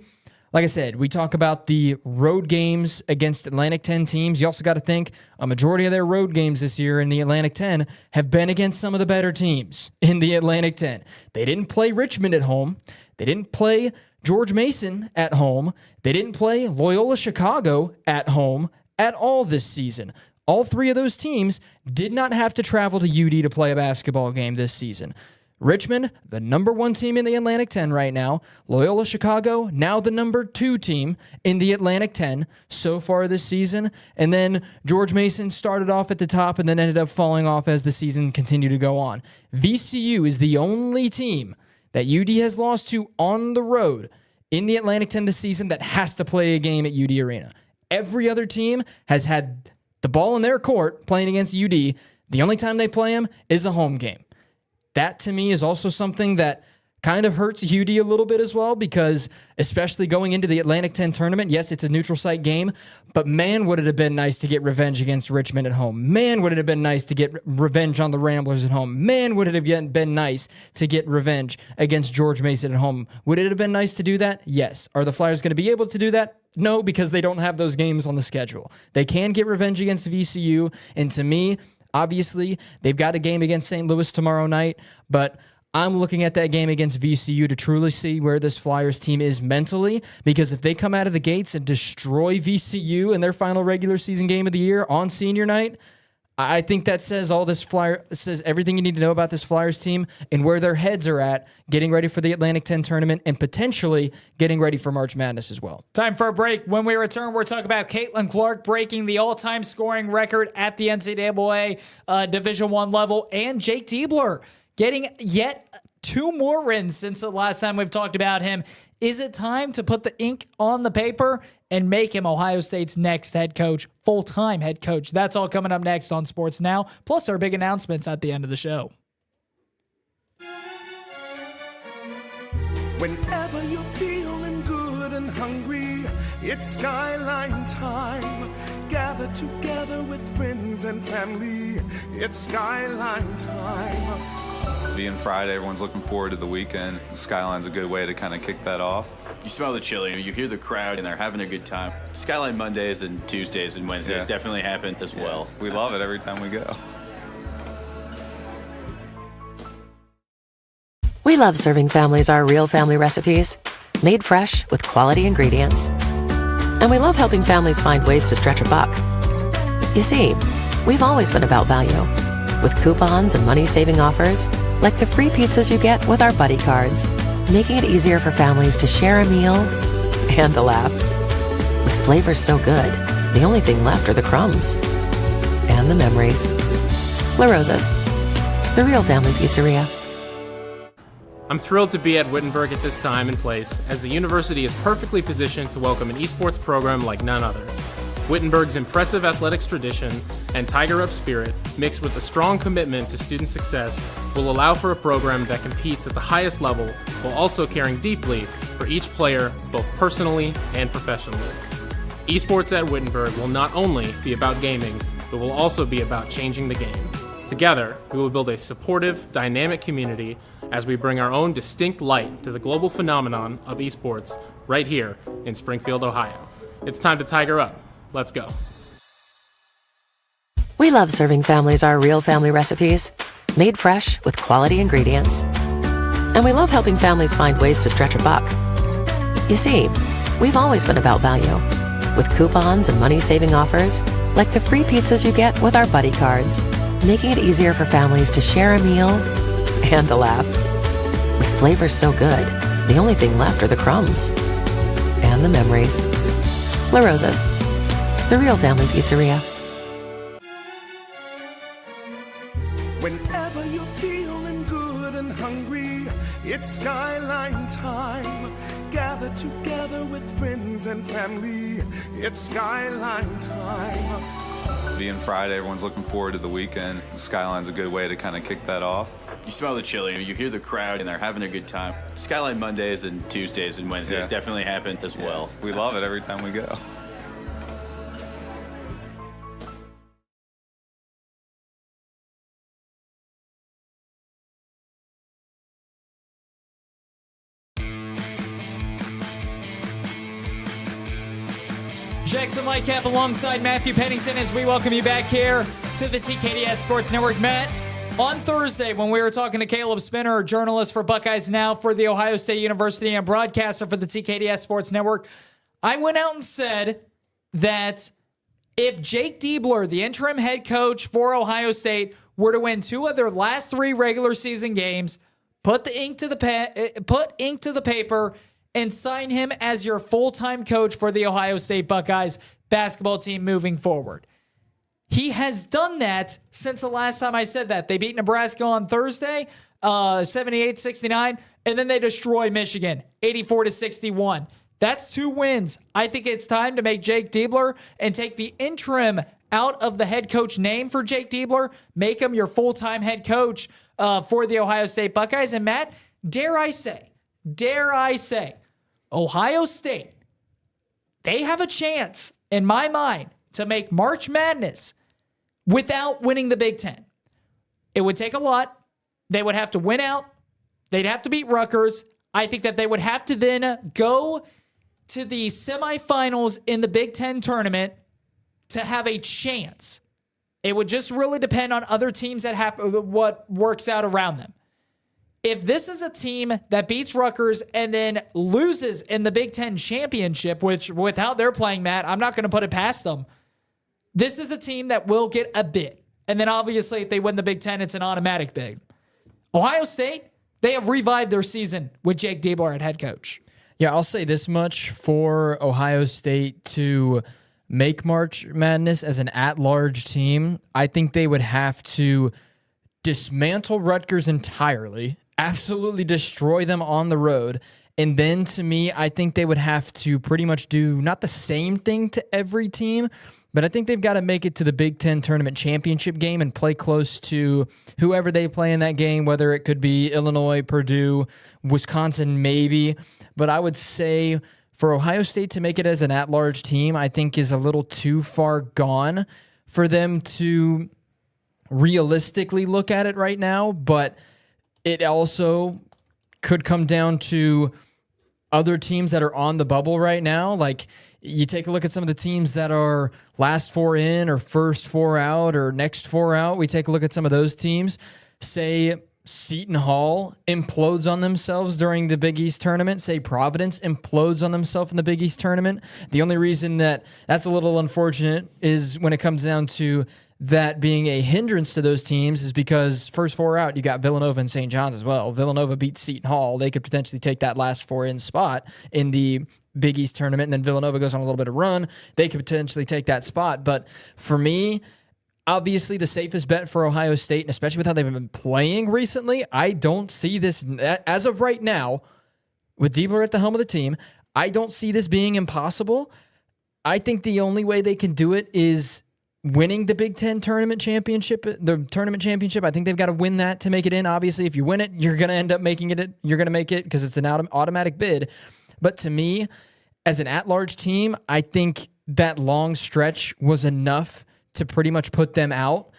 like I said, we talk about the road games against Atlantic 10 teams. You also got to think a majority of their road games this year in the Atlantic 10 have been against some of the better teams in the Atlantic 10. They didn't play Richmond at home. They didn't play George Mason at home. They didn't play Loyola Chicago at home at all this season. All 3 of those teams did not have to travel to UD to play a basketball game this season. Richmond, the number 1 team in the Atlantic 10 right now. Loyola Chicago, now the number 2 team in the Atlantic 10 so far this season. And then George Mason started off at the top and then ended up falling off as the season continued to go on. VCU is the only team that UD has lost to on the road in the Atlantic 10 this season that has to play a game at UD Arena. Every other team has had the ball in their court playing against UD. The only time they play them is a home game. That, to me, is also something that kind of hurts UD a little bit as well, because especially going into the Atlantic 10 tournament, yes, it's a neutral site game, but man, would it have been nice to get revenge against Richmond at home. Man, would it have been nice to get revenge on the Ramblers at home. Man, would it have been nice to get revenge against George Mason at home. Would it have been nice to do that? Yes. Are the Flyers going to be able to do that? No, because they don't have those games on the schedule. They can get revenge against VCU, and to me, obviously, they've got a game against St. Louis tomorrow night, but I'm looking at that game against VCU to truly see where this Flyers team is mentally, because if they come out of the gates and destroy VCU in their final regular season game of the year on senior night, I think that says says everything you need to know about this Flyers team and where their heads are at getting ready for the Atlantic 10 tournament and potentially getting ready for March Madness as well. Time for a break. When we return, we're talking about Caitlin Clark breaking the all-time scoring record at the NCAA Division I level, and Jake Diebler getting yet 2 more wins since the last time we've talked about him. Is it time to put the ink on the paper and make him Ohio State's next head coach, full-time head coach? That's all coming up next on Sports Now, plus our big announcements at the end of the show. Whenever you're feeling good and hungry, it's Skyline time. Gather together with friends and family. It's Skyline time. Being Friday, everyone's looking forward to the weekend. Skyline's a good way to kind of kick that off. You smell the chili, you hear the crowd, and they're having a good time. Skyline Mondays and Tuesdays and Wednesdays definitely happen as well. We love it every time we go. We love serving families our real family recipes, made fresh with quality ingredients. And we love helping families find ways to stretch a buck. You see, we've always been about value, with coupons and money-saving offers, like the free pizzas you get with our buddy cards, making it easier for families to share a meal and a laugh. With flavors so good, the only thing left are the crumbs and the memories. La Rosa's, the real family pizzeria. I'm thrilled to be at Wittenberg at this time and place, as the university is perfectly positioned to welcome an esports program like none other. Wittenberg's impressive athletics tradition and Tiger Up spirit, mixed with a strong commitment to student success, will allow for a program that competes at the highest level while also caring deeply for each player, both personally and professionally. Esports at Wittenberg will not only be about gaming, but will also be about changing the game. Together, we will build a supportive, dynamic community as we bring our own distinct light to the global phenomenon of esports right here in Springfield, Ohio. It's time to Tiger Up. Let's go. We love serving families our real family recipes, made fresh with quality ingredients. And we love helping families find ways to stretch a buck. You see, we've always been about value, with coupons and money-saving offers, like the free pizzas you get with our buddy cards, making it easier for families to share a meal and a laugh. With flavors so good, the only thing left are the crumbs and the memories. La Rosa's, the real family pizzeria. Whenever you're feeling good and hungry, it's Skyline time. Gather together with friends and family. It's Skyline time. Being Friday, everyone's looking forward to the weekend. Skyline's a good way to kind of kick that off. You smell the chili, you hear the crowd, and they're having a good time. Skyline Mondays and Tuesdays and Wednesdays definitely happen as well. We love it every time we go. Jackson Lightcap alongside Matthew Pennington as we welcome you back here to the TKDS Sports Network. Matt, on Thursday when we were talking to Caleb Spinner, journalist for Buckeyes Now for the Ohio State University and broadcaster for the TKDS Sports Network, I went out and said that if Jake Diebler, the interim head coach for Ohio State, were to win 2 of their last 3 regular season games, put ink to the paper, and sign him as your full-time coach for the Ohio State Buckeyes basketball team moving forward. He has done that since the last time I said that. They beat Nebraska on Thursday, 78-69. and then they destroy Michigan 84-61. That's 2 wins. I think it's time to make Jake Diebler and take the interim out of the head coach name for Jake Diebler, make him your full-time head coach for the Ohio State Buckeyes. And Matt, dare I say, Ohio State, they have a chance, in my mind, to make March Madness without winning the Big Ten. It would take a lot. They would have to win out. They'd have to beat Rutgers. I think that they would have to then go to the semifinals in the Big Ten tournament to have a chance. It would just really depend on other teams that what works out around them. If this is a team that beats Rutgers and then loses in the Big Ten championship, which with how they're playing, Matt, I'm not going to put it past them. This is a team that will get a bid. And then obviously if they win the Big Ten, it's an automatic bid. Ohio State, they have revived their season with Jake Diebler at head coach. Yeah, I'll say this much for Ohio State to make March Madness as an at-large team. I think they would have to dismantle Rutgers entirely, absolutely destroy them on the road. And then to me, I think they would have to pretty much do not the same thing to every team, but I think they've got to make it to the Big Ten tournament championship game and play close to whoever they play in that game, whether it could be Illinois, Purdue, Wisconsin, maybe. But I would say for Ohio State to make it as an at-large team, I think is a little too far gone for them to realistically look at it right now. But it also could come down to other teams that are on the bubble right now. Like, you take a look at some of the teams that are last 4 in or first 4 out or next 4 out. We take a look at some of those teams. Say Seton Hall implodes on themselves during the Big East tournament. Say Providence implodes on themselves in the Big East tournament. The only reason that's a little unfortunate is when it comes down to that being a hindrance to those teams is because first 4 out, you got Villanova and St. John's as well. Villanova beats Seton Hall. They could potentially take that last 4 in spot in the Big East tournament, and then Villanova goes on a little bit of run. They could potentially take that spot. But for me, obviously the safest bet for Ohio State, and especially with how they've been playing recently, I don't see this, as of right now, with Diebler at the helm of the team, I don't see this being impossible. I think the only way they can do it is winning the Big Ten tournament championship, the tournament championship. I think they've got to win that to make it in. Obviously, if you win it, you're going to end up making it. You're going to make it because it's an automatic bid. But to me, as an at-large team, I think that long stretch was enough to pretty much put them out.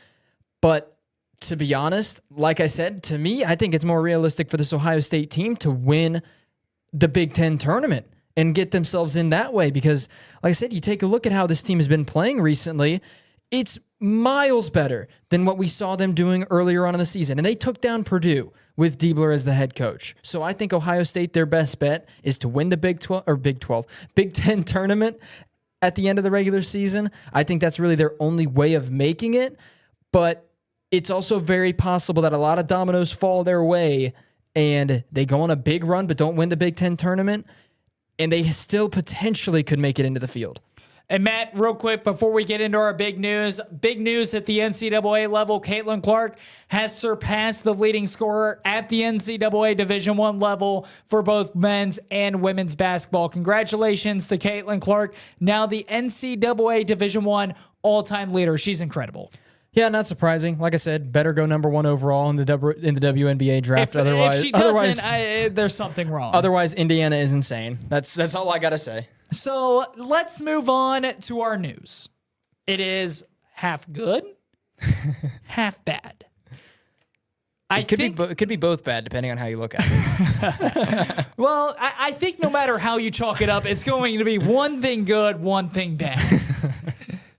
But to be honest, like I said, to me, I think it's more realistic for this Ohio State team to win the Big Ten tournament and get themselves in that way. Because, like I said, you take a look at how this team has been playing recently, it's miles better than what we saw them doing earlier on in the season. And they took down Purdue with Diebler as the head coach. So I think Ohio State, their best bet is to win the Big Ten tournament at the end of the regular season. I think that's really their only way of making it. But it's also very possible that a lot of dominoes fall their way and they go on a big run but don't win the Big Ten tournament, and they still potentially could make it into the field. And Matt, real quick, before we get into our big news at the NCAA level, Caitlin Clark has surpassed the leading scorer at the NCAA Division I level for both men's and women's basketball. Congratulations to Caitlin Clark, now the NCAA Division I all-time leader. She's incredible. Yeah, not surprising. Like I said, better go number 1 overall in the WNBA draft. If she doesn't, there's something wrong. Otherwise, Indiana is insane. That's all I gotta say. So let's move on to our news. It is half good, half bad. It could be both bad, depending on how you look at it. Well, I think no matter how you chalk it up, it's going to be one thing good, one thing bad.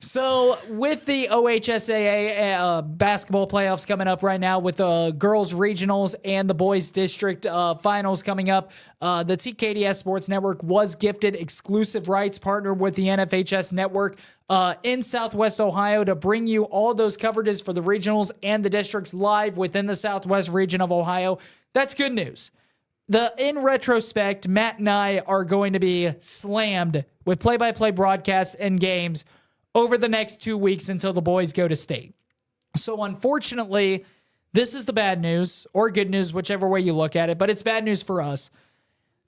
So with the OHSAA basketball playoffs coming up right now, with the girls regionals and the boys district finals coming up, the TKDS Sports Network was gifted exclusive rights partner with the NFHS network in Southwest Ohio to bring you all those coverages for the regionals and the districts live within the Southwest region of Ohio. That's good news. In retrospect, Matt and I are going to be slammed with play-by-play broadcasts and games over the next 2 weeks until the boys go to state. So unfortunately, This is the bad news, or good news, whichever way you look at it, but it's bad news for us.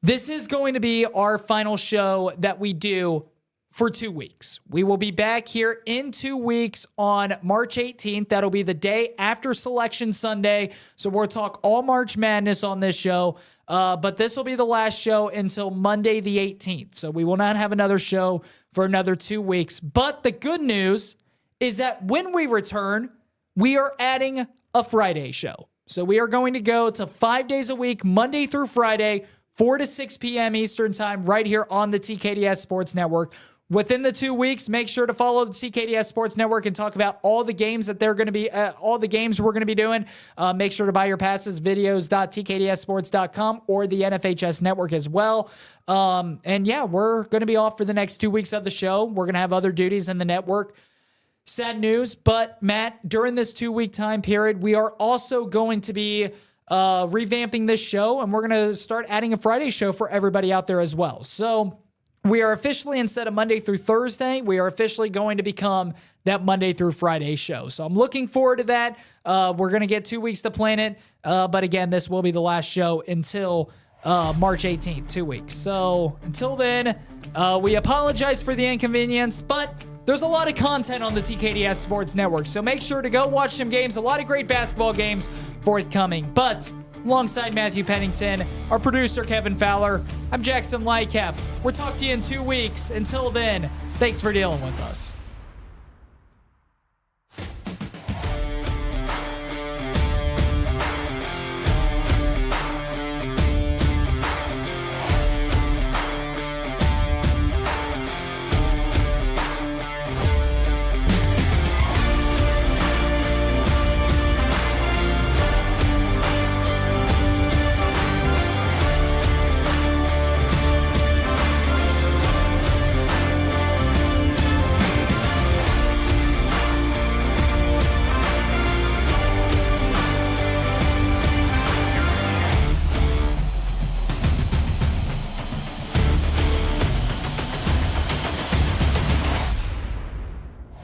This is going to be our final show that we do for 2 weeks. We will be back here in 2 weeks on March 18th. That'll be the day after Selection Sunday. So we'll talk all March Madness on this show. But this will be the last show until Monday the 18th. So we will not have another show for another 2 weeks. But the good news is that when we return, we are adding a Friday show. So we are going to go to 5 days a week, Monday through Friday, 4 to 6 p.m. Eastern Time, right here on the TKDS Sports Network. Within the 2 weeks, make sure to follow the TKDS Sports Network and talk about all the games that they're going to be, all the games we're going to be doing. Make sure to buy your passes, videos.tkdssports.com or the NFHS Network as well. And yeah, we're going to be off for the next 2 weeks of the show. We're going to have other duties in the network. Sad news, but Matt, during this 2 week time period, we are also going to be revamping this show, and we're going to start adding a Friday show for everybody out there as well. So we are officially, instead of Monday through Thursday, we are officially going to become that Monday through Friday show. So I'm looking forward to that. We're going to get 2 weeks to plan it. But again, this will be the last show until March 18th, 2 weeks. So until then, we apologize for the inconvenience, but there's a lot of content on the TKDS Sports Network. So make sure to go watch some games. A lot of great basketball games forthcoming. But alongside Matthew Pennington, our producer Kevin Fowler, I'm Jackson Lightcap. We'll talk to you in 2 weeks. Until then, thanks for dealing with us.